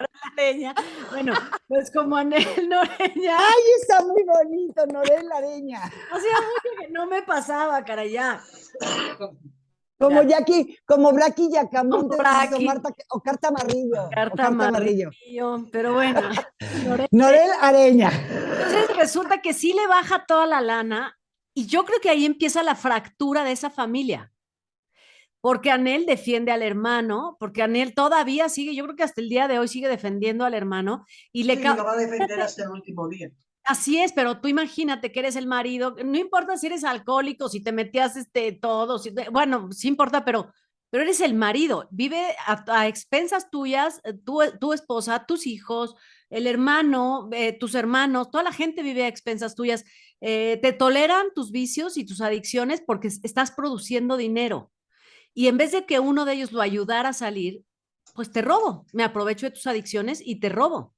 Bueno, pues como Anel Noreña. Ay, está muy bonito, Norel Areña. Hacía mucho que no me pasaba, caray, ya. Como Jackie, como Braki Yacamonte o Carta Marrillo. Carta Marrillo. Pero bueno. Norel Areña. Entonces resulta que sí le baja toda la lana y yo creo que ahí empieza la fractura de esa familia. Porque Anel defiende al hermano, porque Anel todavía sigue, yo creo que hasta el día de hoy sigue defendiendo al hermano. Y sí, lo va a defender hasta el último día. Así es, pero tú imagínate que eres el marido, no importa si eres alcohólico, si te metías todo, bueno, sí importa, pero eres el marido, vive a expensas tuyas, tu esposa, tus hijos, el hermano, tus hermanos, toda la gente vive a expensas tuyas. te toleran tus vicios y tus adicciones porque estás produciendo dinero. Y en vez de que uno de ellos lo ayudara a salir, pues te robo, me aprovecho de tus adicciones y te robo.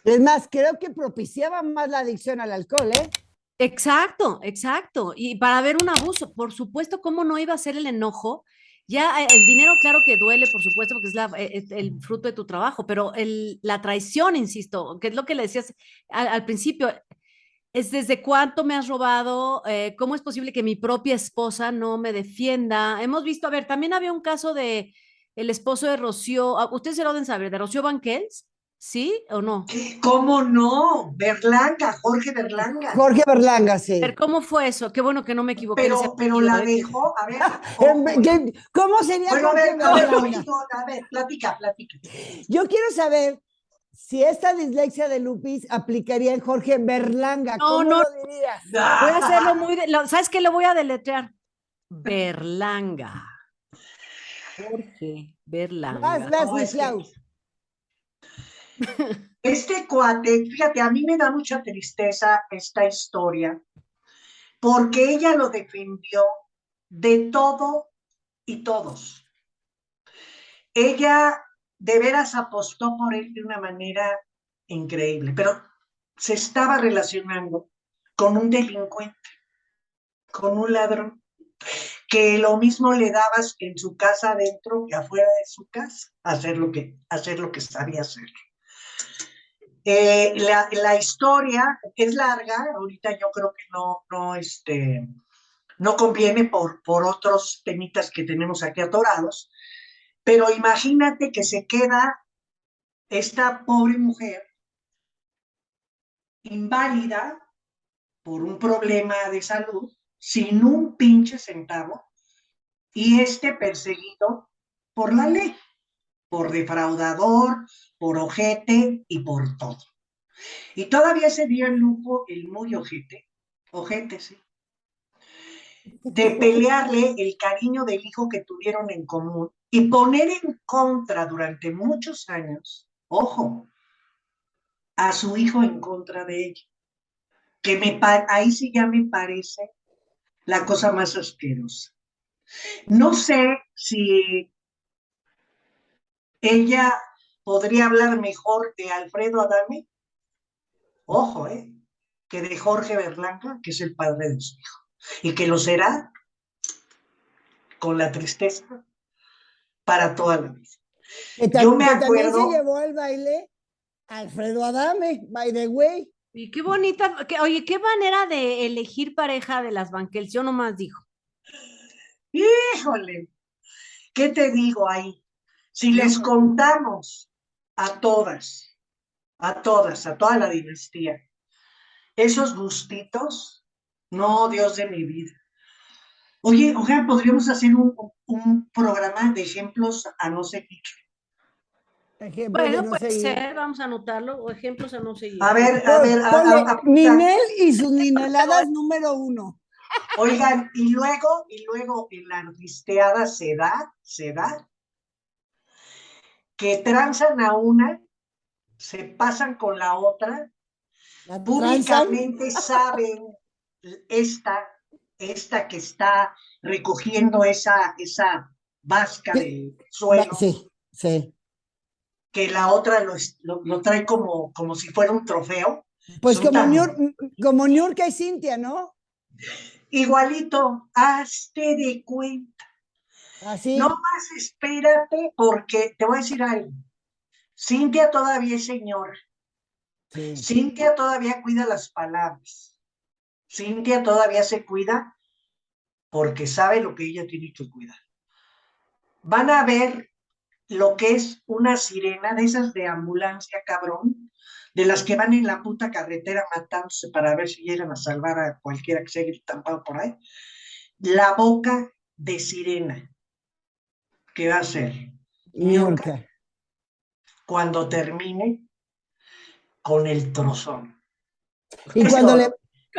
Es más, creo que propiciaba más la adicción al alcohol, ¿eh? Exacto, exacto. Y para ver un abuso, por supuesto, ¿cómo no iba a ser el enojo? Ya el dinero, claro que duele, por supuesto, porque es el fruto de tu trabajo, pero la traición, insisto, que es lo que le decías al principio, es desde cuánto me has robado, cómo es posible que mi propia esposa no me defienda. Hemos visto, a ver, también había un caso de el esposo de Rocío, ustedes se lo deben saber, de Rocío Banquels, ¿sí o no? ¿Cómo no? Berlanga, Jorge Berlanga. Jorge Berlanga, A ver, sí. ¿cómo fue eso? Qué bueno que no me equivoqué en ese Pero apellido, la ¿eh? dejó, a ver, ojo, ¿Cómo sería bueno, Jorge a ver, Berlanga? pollito, a ver, platica, platica. Yo quiero saber si esta dislexia de Lupis aplicaría en Jorge Berlanga. No, ¿Cómo no, lo dirías? voy a hacerlo muy, ¿sabes qué? Lo voy a deletrear. Berlanga. Jorge Vas, Berlanga. vas, No, mi es que Clau. este cuate, fíjate, a mí me da mucha tristeza esta historia, porque ella lo defendió de todo y todos. Ella de veras apostó por él de una manera increíble, pero se estaba relacionando con un delincuente, con un ladrón, que lo mismo le dabas en su casa adentro que afuera de su casa, hacer lo que sabía hacer. La historia es larga, ahorita yo creo que no conviene por otros temitas que tenemos aquí atorados, pero imagínate que se queda esta pobre mujer inválida por un problema de salud, sin un pinche centavo, y perseguido por la ley, por defraudador, por ojete y por todo. Y todavía se dio el lujo, el muy ojete, sí, de pelearle el cariño del hijo que tuvieron en común y poner en contra durante muchos años, ojo, a su hijo en contra de ella. Ahí sí ya me parece la cosa más asquerosa. No sé si ella podría hablar mejor de Alfredo Adame, ojo, que de Jorge Berlanga, que es el padre de su hijo, y que lo será con la tristeza para toda la vida. Yo me Que también se acuerdo, llevó al baile Alfredo Adame, by the way. Y qué bonita, oye, qué manera de elegir pareja de las Banquels, yo nomás dijo. híjole, ¿qué te digo ahí? Si les No, contamos a todas, a toda la dinastía, esos gustitos, no, Dios de mi vida. Oye, ojalá podríamos hacer un programa de ejemplos a no seguir. ejemplos de Bueno, no puede seguir. ser, vamos a anotarlo, o ejemplos a no seguir. Ponle apunta. Ninel y sus nineladas número 1. Oigan, y luego en la artisteada se da, que transan a una, se pasan con la otra, La transan. públicamente saben esta, esta que está recogiendo esa vasca del suelo, Sí, sí. que la otra lo trae como si fuera un trofeo. Pues Son tan como Niurka y Cintia, ¿no? igualito, hazte de cuenta. No Así. más espérate, porque te voy a decir algo. Cintia todavía es señora. Sí. Cintia todavía cuida las palabras. Cintia todavía se cuida porque sabe lo que ella tiene que cuidar. Van a ver lo que es una sirena de esas de ambulancia, cabrón, de las que van en la puta carretera matándose para ver si llegan a salvar a cualquiera que se haya estampado por ahí. La boca de sirena que va a ser Niurka Niurka. cuando termine con el trozón. Y cuando Eso,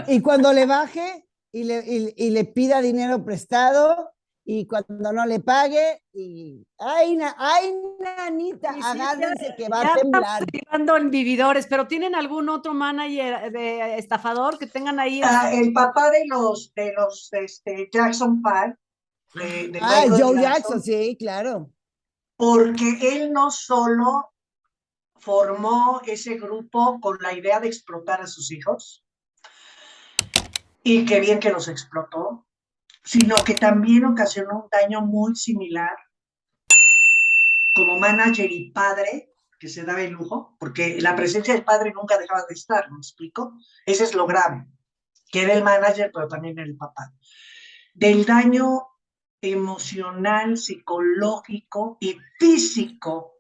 le, y cuando le baje y le pida dinero prestado y cuando no le pague, y ay, nanita, Sí, sí, agárrense que va a ya estamos temblar. derivando en vividores, pero ¿tienen algún otro manager de estafador que tengan ahí en Ah, el papá de Jackson 5, de Ah, Michael Joe Jackson, Jackson, sí, claro. porque él no solo formó ese grupo con la idea de explotar a sus hijos, y qué bien que los explotó, sino que también ocasionó un daño muy similar como manager y padre, que se daba el lujo, porque la presencia del padre nunca dejaba de estar, ¿me explico? Ese es lo grave, que era el manager, pero también era el papá. Del daño emocional, psicológico y físico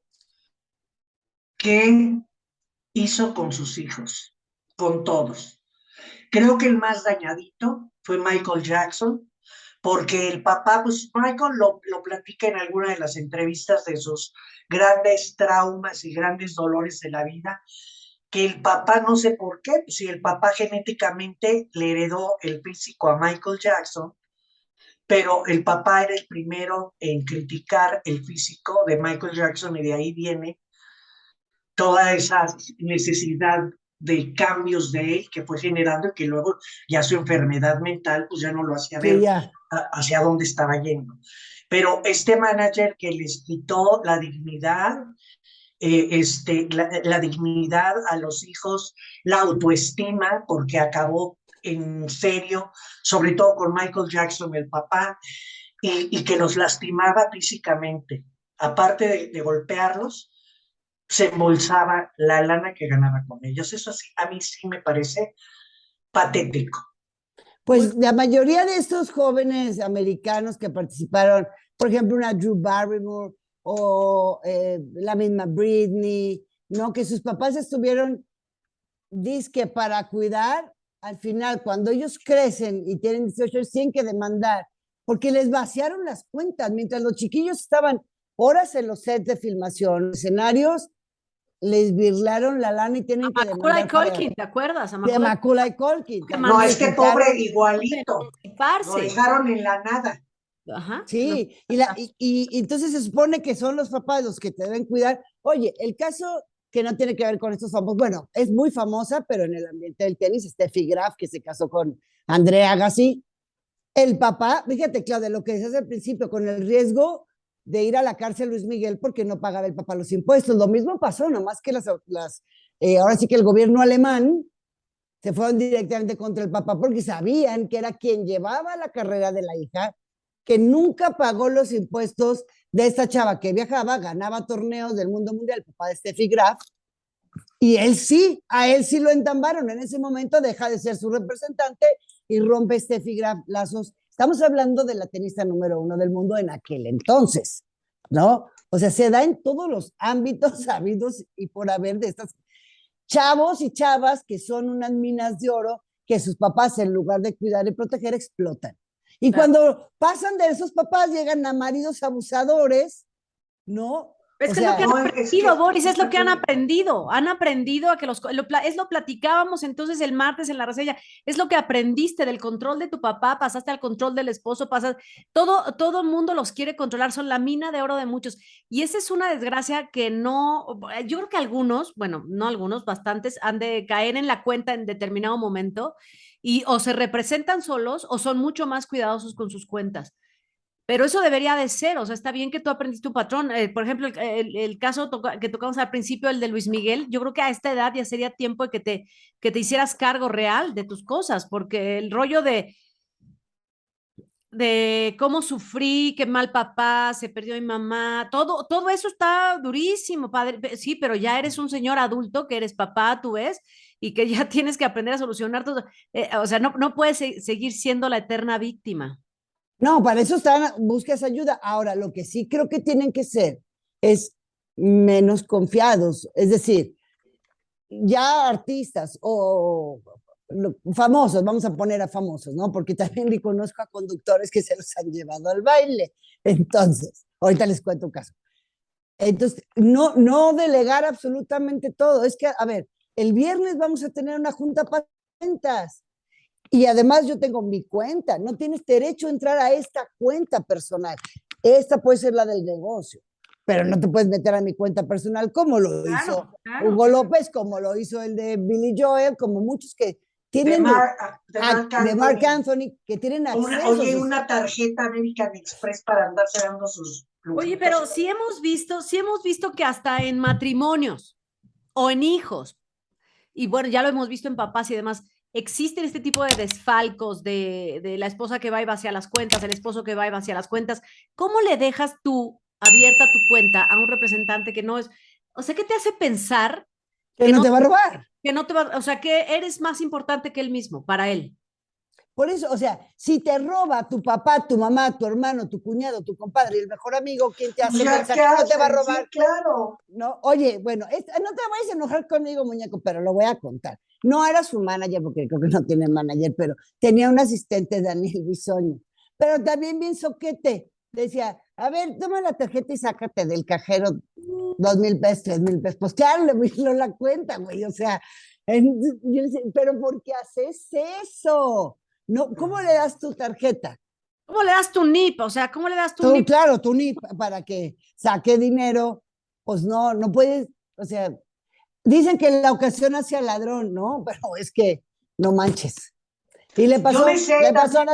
que hizo con sus hijos, con todos. Creo que el más dañadito fue Michael Jackson, porque el papá, pues Michael lo platica en alguna de las entrevistas de sus grandes traumas y grandes dolores de la vida, que el papá, no sé por qué, pues, si el papá genéticamente le heredó el físico a Michael Jackson, pero el papá era el primero en criticar el físico de Michael Jackson y de ahí viene toda esa necesidad de cambios de él que fue generando y que luego ya su enfermedad mental pues ya no lo hacía Sí, ver ya. hacia dónde estaba yendo. Pero este manager que les quitó la dignidad, la dignidad a los hijos, la autoestima, porque acabó en serio, sobre todo con Michael Jackson, el papá, y que los lastimaba físicamente. Aparte de golpearlos, se embolsaba la lana que ganaba con ellos. Eso sí, a mí sí me parece patético. Pues la mayoría de estos jóvenes americanos que participaron, por ejemplo, una Drew Barrymore o la misma Britney, ¿no? Que sus papás estuvieron, dizque para cuidar, al final, cuando ellos crecen y tienen 18 años, tienen que demandar, porque les vaciaron las cuentas, mientras los chiquillos estaban horas en los sets de filmación, escenarios, les birlaron la lana y tienen que Macaulay demandar para Culkin, ¿te acuerdas? A de Macaulay Macaulay Culkin, que No, también a le este pobre quitaron. igualito. Lo emanciparse. dejaron en la nada. Ajá. Sí, y entonces se supone que son los papás los que te deben cuidar. Oye, el caso que no tiene que ver con estos famosos, bueno, es muy famosa, pero en el ambiente del tenis, Steffi Graf, que se casó con Andrea Agassi, el papá, fíjate, Claudia, lo que decías al principio, con el riesgo de ir a la cárcel Luis Miguel porque no pagaba el papá los impuestos. Lo mismo pasó, nomás que ahora sí que el gobierno alemán se fueron directamente contra el papá porque sabían que era quien llevaba la carrera de la hija, que nunca pagó los impuestos de esta chava que viajaba, ganaba torneos del mundo mundial, el papá de Steffi Graf, y él sí, a él sí lo entambaron. En ese momento deja de ser su representante y rompe Steffi Graf lazos. Estamos hablando de la tenista número 1 del mundo en aquel entonces, ¿no? O sea, se da en todos los ámbitos sabidos y por haber de estas chavos y chavas que son unas minas de oro que sus papás, en lugar de cuidar y proteger, explotan. Y Claro. cuando pasan de esos papás, llegan a maridos abusadores, ¿no? Es O que es lo que han sea, No, es que aprendido, Boris, es lo que han aprendido. Han aprendido a que es lo platicábamos entonces el martes en la reseña. Es lo que aprendiste del control de tu papá, pasaste al control del esposo, todo mundo los quiere controlar, son la mina de oro de muchos. Y esa es una desgracia que no, yo creo que algunos, bueno, no algunos, bastantes, han de caer en la cuenta en determinado momento y o se representan solos o son mucho más cuidadosos con sus cuentas. Pero eso debería de ser, o sea, está bien que tú aprendiste un patrón. Por ejemplo, el caso que tocamos al principio, el de Luis Miguel, yo creo que a esta edad ya sería tiempo de que te hicieras cargo real de tus cosas, porque el rollo de cómo sufrí, qué mal papá, se perdió mi mamá, todo eso está durísimo, padre. Sí, pero ya eres un señor adulto, que eres papá, tú ves, y que ya tienes que aprender a solucionar todo. O sea, no puedes seguir siendo la eterna víctima. no, para eso están, buscas ayuda. Ahora, lo que sí creo que tienen que ser es menos confiados. Es decir, ya artistas o famosos, vamos a poner a famosos, ¿no? Porque también reconozco a conductores que se los han llevado al baile. Entonces, ahorita les cuento un caso. Entonces, no delegar absolutamente todo. Es que, a ver, el viernes vamos a tener una junta para ventas Y además yo tengo mi cuenta, no tienes derecho a entrar a esta cuenta personal. Esta puede ser la del negocio, pero no te puedes meter a mi cuenta personal como lo hizo Hugo López, como lo hizo el de Billy Joel, como muchos que tienen de Marc Anthony, que tienen acceso. Oye, una tarjeta American Express para andarse dando sus lujitos. Oye, pero sí hemos visto que hasta en matrimonios o en hijos, y bueno, ya lo hemos visto en papás y demás, existen este tipo de desfalcos de la esposa que va y va hacia las cuentas, el esposo que va y va hacia las cuentas. ¿Cómo le dejas tú abierta tu cuenta a un representante que no es, o sea, ¿qué te hace pensar que no te va a robar? Que no te va, o sea, que eres más importante que él mismo, para él. Por eso, o sea, si te roba tu papá, tu mamá, tu hermano, tu cuñado, tu compadre y el mejor amigo, ¿quién te hace pensar que no te va a robar? Sí, claro. No, oye, bueno, no te vayas a enojar conmigo, muñeco, pero lo voy a contar. No era su manager, porque creo que no tiene manager, pero tenía un asistente, Daniel Bisoño. Pero también bien soquete. Decía, a ver, toma la tarjeta y sácate del cajero 2,000 pesos, 3,000 pesos. Pues claro, le vigiló la cuenta, güey. O sea, yo decía, pero ¿por qué haces eso? No, ¿cómo le das tu tarjeta? ¿Cómo le das tu NIP? O sea, ¿cómo le das tu NIP? Claro, tu NIP para que saque dinero. Pues no puedes, o sea, dicen que la ocasión hacia el ladrón, ¿no? Pero es que no manches. Y le pasó, yo me sé le pasó a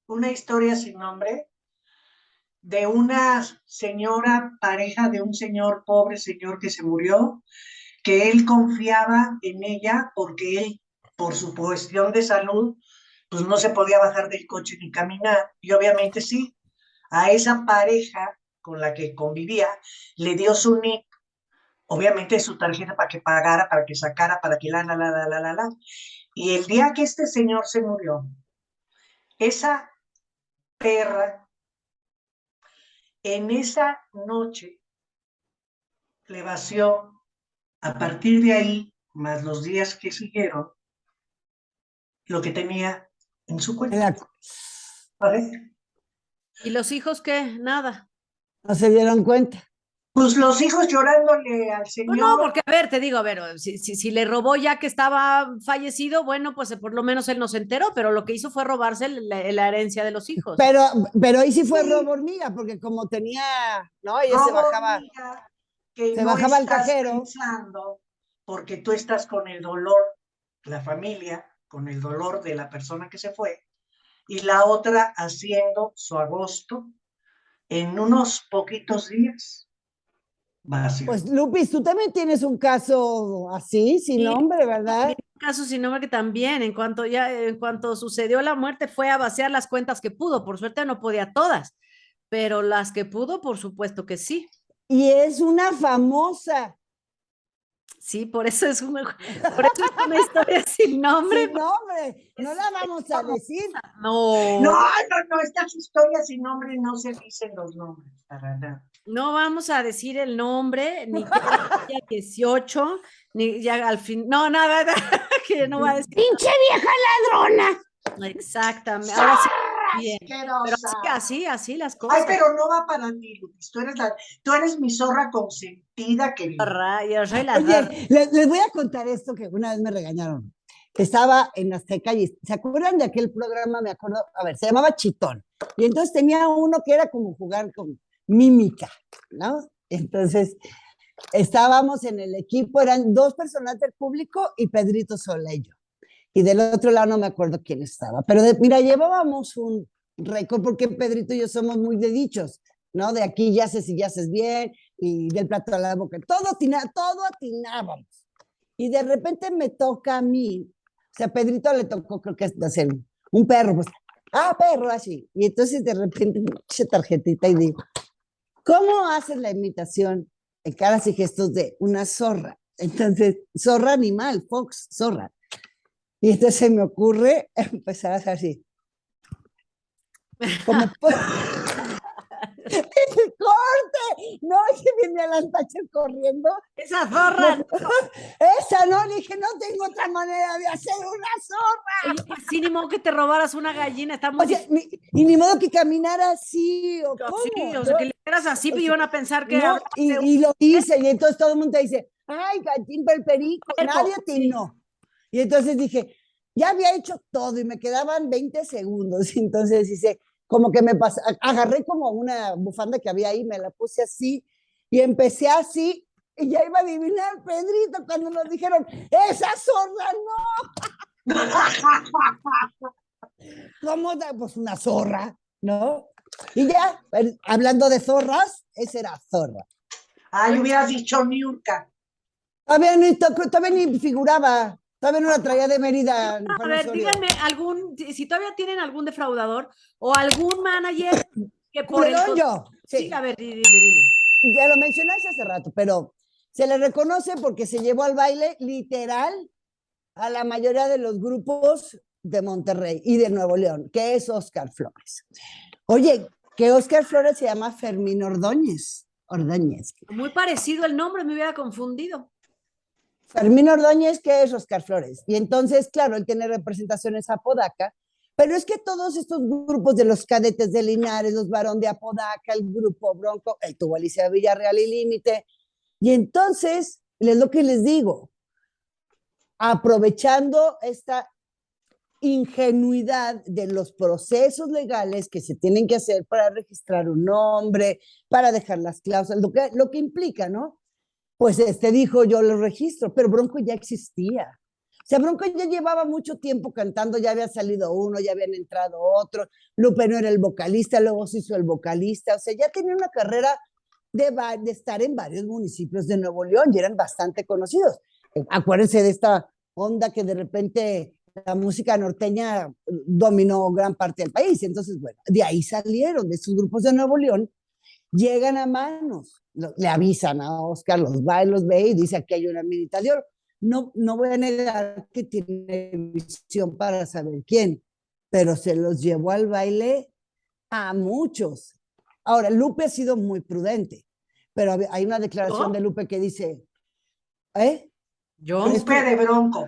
una historia sin nombre de una señora, pareja de un señor, pobre señor que se murió, que él confiaba en ella porque él, por su cuestión de salud, pues no se podía bajar del coche ni caminar. Y obviamente sí, a esa pareja con la que convivía, le dio su NIP, obviamente su tarjeta para que pagara, para que sacara, para que la. Y el día que este señor se murió, esa perra, en esa noche, le vació, a partir de ahí, más los días que siguieron, lo que tenía en su cuenta. ¿Vale? ¿Y los hijos qué? Nada. No se dieron cuenta. Pues los hijos llorándole al señor. No, porque a ver, te digo, a ver, si le robó ya que estaba fallecido, bueno, pues por lo menos él no se enteró, pero lo que hizo fue robarse la herencia de los hijos. Pero ahí sí fue robo hormiga, porque como tenía, ¿no? Ella se bajaba. Que se no bajaba al estás cajero. Pensando, porque tú estás con el dolor, la familia, con el dolor de la persona que se fue, y la otra haciendo su agosto en unos poquitos días. Vacío. Pues Lupis, tú también tienes un caso así, sin nombre, ¿verdad? Un caso sin nombre que también, en cuanto sucedió la muerte, fue a vaciar las cuentas que pudo. Por suerte no podía todas, pero las que pudo, por supuesto que sí. Y es una famosa. Sí, por eso es una historia sin nombre. Sin nombre, no la vamos a decir. No, estas historias sin nombre no se dicen los nombres, para nada. No vamos a decir el nombre, ni que era 18, ni ya al fin, no, nada, que no va a decir. ¡Pinche vieja ladrona! Exactamente, ahora sí. Bien. Pero así las cosas. Ay, pero no va para ti, Lupis. Tú eres mi zorra consentida, querida. Oye, les voy a contar esto que una vez me regañaron. Estaba en Azteca y ¿se acuerdan de aquel programa? Me acuerdo, a ver, se llamaba Chitón. Y entonces tenía uno que era como jugar con mímica, ¿no? Entonces estábamos en el equipo, eran 2 personas del público y Pedrito Sola y yo. Y del otro lado no me acuerdo quién estaba, pero mira, llevábamos un récord porque Pedrito y yo somos muy de dichos, ¿no? De aquí ya haces y ya haces bien, y del plato a la boca, todo atinábamos. Y de repente me toca a mí, o sea, a Pedrito le tocó, creo que hacer un perro, pues, perro, así. Y entonces de repente me eché tarjetita y digo, ¿cómo haces la imitación en caras y gestos de una zorra? Entonces, zorra animal, fox, zorra. Y entonces se me ocurre empezar a hacer así. Como ¡corte! No, es que viene a las tachas corriendo. ¡Esa zorra! No, esa no, le dije, no tengo otra manera de hacer una zorra. Oye, sí, ni modo que te robaras una gallina, está muy y ni modo que caminara así, o cómo. Sí, o sea, que le dieras así, pero iban a pensar que... No, y lo hice, y entonces todo el mundo dice, ay, gallín, perico, nadie atinó. Y entonces dije, ya había hecho todo y me quedaban 20 segundos. Entonces dice, como que me pasé, agarré como una bufanda que había ahí, me la puse así y empecé así y ya iba a adivinar, Pedrito, cuando nos dijeron, esa zorra no, ¿cómo? Pues una zorra, ¿no? Y ya, hablando de zorras, esa era zorra. Ay, hubieras dicho Niurka. Todavía ni figuraba, todavía no la traía de Mérida. A ver, díganme si todavía tienen algún defraudador o algún manager que por el... Culerón yo, Sí, sí. a ver, dime. Ya lo mencionaste hace rato, pero se le reconoce porque se llevó al baile literal a la mayoría de los grupos de Monterrey y de Nuevo León, que es Óscar Flores. Oye, que Óscar Flores se llama Fermín Ordóñez. Muy parecido el nombre, me hubiera confundido. Fermín Ordóñez, que es Óscar Flores. Y entonces, claro, él tiene representaciones a Apodaca, pero es que todos estos grupos de los cadetes de Linares, los varón de Apodaca, el grupo Bronco, él tuvo Alicia Villarreal y Límite. Y entonces, es lo que les digo, aprovechando esta ingenuidad de los procesos legales que se tienen que hacer para registrar un nombre, para dejar las cláusulas, lo que implica, ¿no? Pues dijo, yo lo registro, pero Bronco ya existía. O sea, Bronco ya llevaba mucho tiempo cantando, ya había salido uno, ya habían entrado otro, Lupe no era el vocalista, luego se hizo el vocalista, o sea, ya tenía una carrera de estar en varios municipios de Nuevo León y eran bastante conocidos. Acuérdense de esta onda que de repente la música norteña dominó gran parte del país. Entonces, bueno, de ahí salieron, de esos grupos de Nuevo León, llegan a manos, le avisan a Óscar, los va y los ve y dice, aquí hay una minita de oro. No voy a negar que tiene visión para saber quién, pero se los llevó al baile a muchos. Ahora, Lupe ha sido muy prudente, pero hay una declaración de Lupe que dice, Yo. Lupe de Bronco.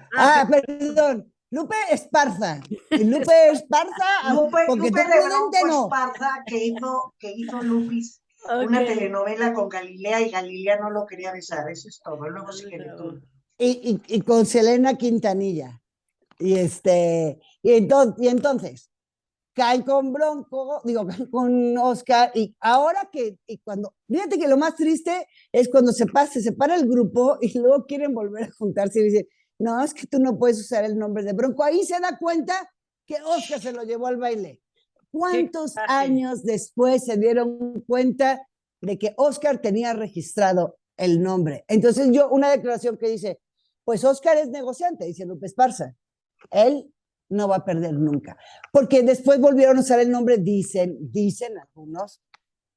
Perdón, Lupe Esparza. Y Lupe Esparza, Lupe de Bronco no. Esparza, que hizo Lupis. Okay. Una telenovela con Galilea y Galilea no lo quería besar, eso es todo. Luego sí que tú. Y con Selena Quintanilla. Y entonces cae con Bronco, con Óscar, y ahora fíjate que lo más triste es cuando se separa el grupo y luego quieren volver a juntarse y dicen, no, es que tú no puedes usar el nombre de Bronco. Ahí se da cuenta que Óscar se lo llevó al baile. ¿Cuántos años después se dieron cuenta de que Óscar tenía registrado el nombre? Entonces una declaración que dice, pues Óscar es negociante, dice Lupe Esparza. Él no va a perder nunca. Porque después volvieron a usar el nombre, dicen algunos,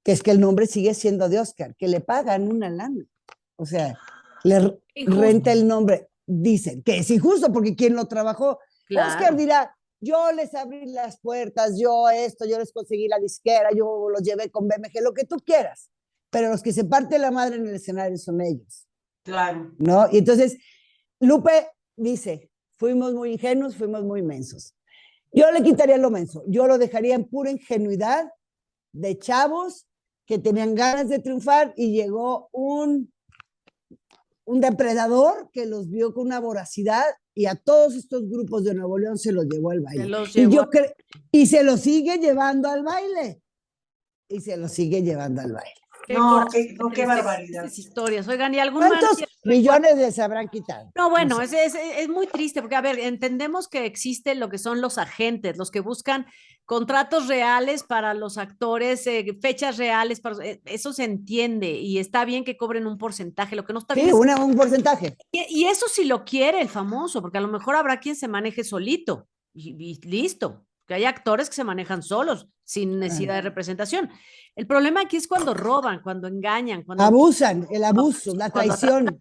que es que el nombre sigue siendo de Óscar, que le pagan una lana. O sea, le renta el nombre. Dicen que es injusto porque quien lo trabajó, claro. Óscar dirá, yo les abrí las puertas, yo les conseguí la disquera, yo los llevé con BMG, lo que tú quieras. Pero los que se parte la madre en el escenario son ellos. Claro. ¿No? Y entonces, Lupe dice, fuimos muy ingenuos, fuimos muy mensos. Yo le quitaría lo menso, yo lo dejaría en pura ingenuidad de chavos que tenían ganas de triunfar y llegó un depredador que los vio con una voracidad y a todos estos grupos de Nuevo León se los llevó al baile. Y se los sigue llevando al baile. Qué barbaridad. Esas historias. Oigan, ¿y algún ¿cuántos millones les habrán quitado? No, bueno, no sé. es muy triste porque, a ver, entendemos que existen lo que son los agentes, los que buscan contratos reales para los actores, fechas reales, eso se entiende y está bien que cobren un porcentaje, lo que no está bien es un porcentaje. Y eso sí lo quiere el famoso, porque a lo mejor habrá quien se maneje solito y listo, que hay actores que se manejan solos, sin necesidad de representación. El problema aquí es cuando roban, cuando engañan, cuando abusan, el abuso, la traición.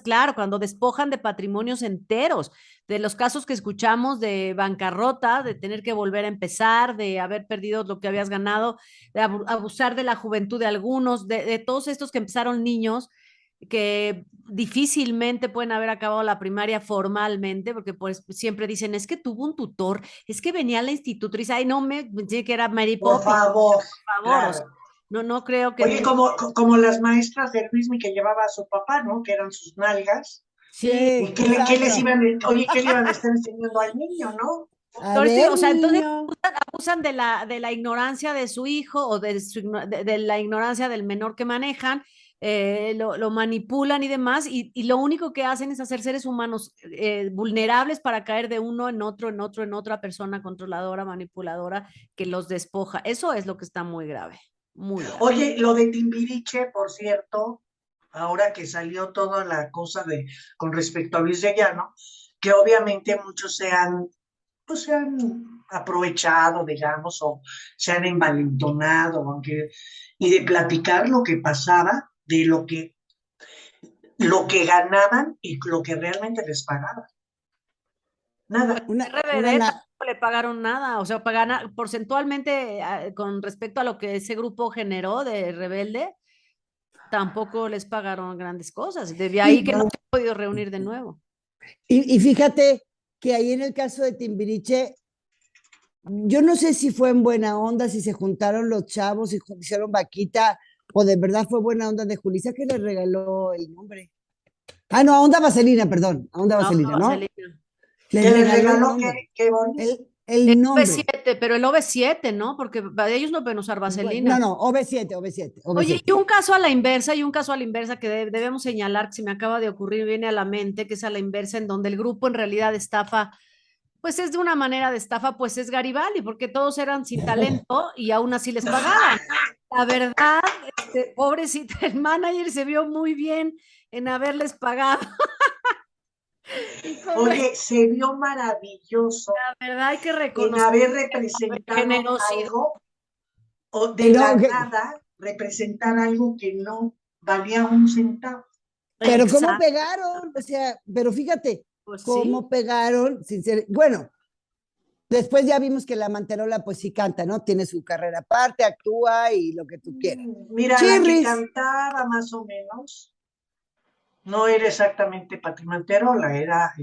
Claro, cuando despojan de patrimonios enteros, de los casos que escuchamos de bancarrota, de tener que volver a empezar, de haber perdido lo que habías ganado, de abusar de la juventud de algunos, de todos estos que empezaron niños, que difícilmente pueden haber acabado la primaria formalmente, porque pues siempre dicen, es que tuvo un tutor, es que venía a la institutriz, ay, no me pensé que era Mary Poppins. Por favor. Claro. O sea, no creo que... Oye, como las maestras del Luismi que llevaba a su papá, ¿no? Que eran sus nalgas. Sí, ¿Y qué les exacto. iban, oye, qué le iban a estar enseñando al niño, no? A Pero sí, ver, o sea, entonces niño. abusan de la ignorancia de su hijo o de la ignorancia del menor que manejan, lo manipulan y demás, y lo único que hacen es hacer seres humanos vulnerables para caer de uno en otro, en otra persona controladora, manipuladora, que los despoja. Eso es lo que está muy grave, muy grave. Oye, lo de Timbiriche, por cierto, ahora que salió toda la cosa de con respecto a Luis de Llano, que obviamente muchos pues se han aprovechado, digamos, o se han envalentonado, aunque, y de platicar lo que pasaba, de lo que ganaban y lo que realmente les pagaban. Pues Nada. RBD tampoco le pagaron nada, o sea, pagan porcentualmente con respecto a lo que ese grupo generó de Rebelde, tampoco les pagaron grandes cosas. De ahí que no se han podido reunir de nuevo. Y fíjate que ahí en el caso de Timbiriche, yo no sé si fue en buena onda, si se juntaron los chavos y hicieron vaquita, o de verdad fue buena onda de Julissa que le regaló el nombre. Ah, no, a Onda Vaselina, perdón, a Onda No, Vaselina, ¿no? Vaselina. Le ¿Qué les regaló el regaló? nombre, ¿Qué Boris? el nombre. OV7, pero el OV7, ¿no? Porque ellos no pueden usar No, vaselina. no, OV7, OV7, Oye, OV7. y un caso a la inversa, y un caso a la inversa que debemos señalar, que se me acaba de ocurrir, viene a la mente, que es a la inversa, en donde el grupo en realidad estafa, pues es de una manera de estafa, pues es Garibaldi, porque todos eran sin talento y aún así les pagaban. La verdad, pobrecita, el manager se vio muy bien en haberles pagado. Oye, se vio maravilloso La verdad hay que en reconocer haber la representado generosidad. algo o de No, la nada representar algo que no valía un centavo. pero ¿cómo Exacto, pegaron? O sea, pero fíjate, pues sí. cómo pegaron, bueno, después ya vimos que la Manterola pues sí canta, ¿no? Tiene su carrera aparte, actúa y lo que tú quieras. Mira, la que Chirris, cantaba más o menos, no era exactamente Pati Manterola, era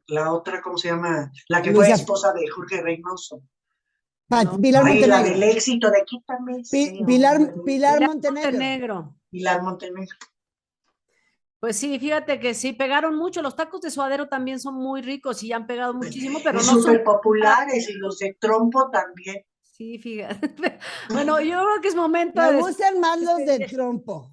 la otra, ¿cómo se llama? La que fue Luisa, esposa de Jorge Reynoso. No. Pilar Ay, la del Montenegro, éxito de Quítame ese hombre. Pilar Pilar Montenegro. Montenegro. Pilar Montenegro. Pues sí, fíjate que sí, pegaron mucho. Los tacos de suadero también son muy ricos y han pegado muchísimo, Y pero no son. súper populares, y los de trompo también. Sí, fíjate. Bueno, yo creo que es momento Me de gustan más los de trompo.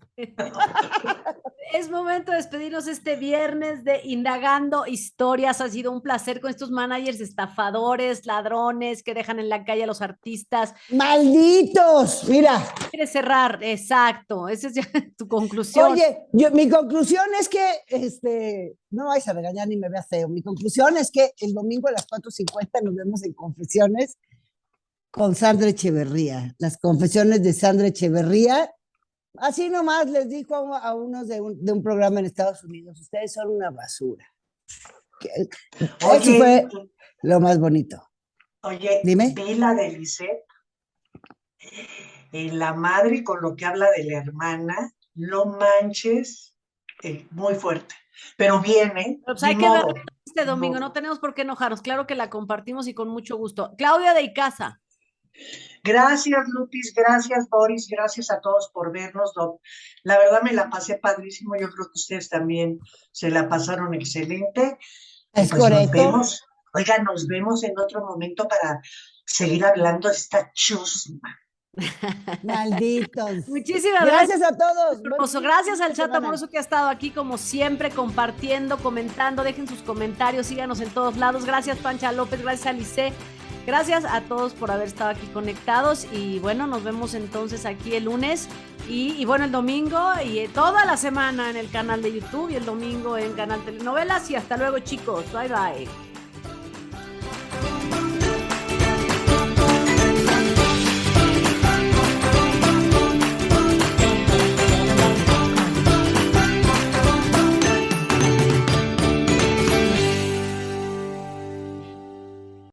es momento de despedirnos este viernes de Indagando Historias. Ha sido un placer con estos managers estafadores, ladrones que dejan en la calle a los artistas. ¡Malditos! Mira, ¿Quieres cerrar? Exacto. Esa es ya tu conclusión. oye, mi conclusión es que, no vais a regañar ni me veas feo. Mi conclusión es que el domingo a las 4:50 nos vemos en Confesiones con Sandra Echeverría. Las confesiones de Sandra Echeverría. Así nomás les dijo a unos de un programa en Estados Unidos, ustedes son una basura. Eso Oye, fue lo más bonito. oye, Dime. vi la de Lisette en la madre con lo que habla de la hermana, no manches, muy fuerte. Pero viene, Pues ni hay que ver modo. este Ni domingo. modo. No tenemos por qué enojarnos. Claro que la compartimos y con mucho gusto. Claudia de Icaza. Gracias, Lupis, gracias, Boris, gracias a todos por vernos. La verdad me la pasé padrísimo, yo creo que ustedes también se la pasaron excelente. Y Es pues nos correcto. vemos, oiga, nos vemos en otro momento para seguir hablando de esta chusma. Malditos. Muchísimas Gracias a todos. Gracias al chat semana. amoroso que ha estado aquí como siempre compartiendo, comentando, dejen sus comentarios, síganos en todos lados. Gracias Pancha López, gracias Alice, gracias a todos por haber estado aquí conectados y bueno, nos vemos entonces aquí el lunes y bueno, el domingo y toda la semana en el canal de YouTube y el domingo en Canal Telenovelas y hasta luego chicos, bye bye.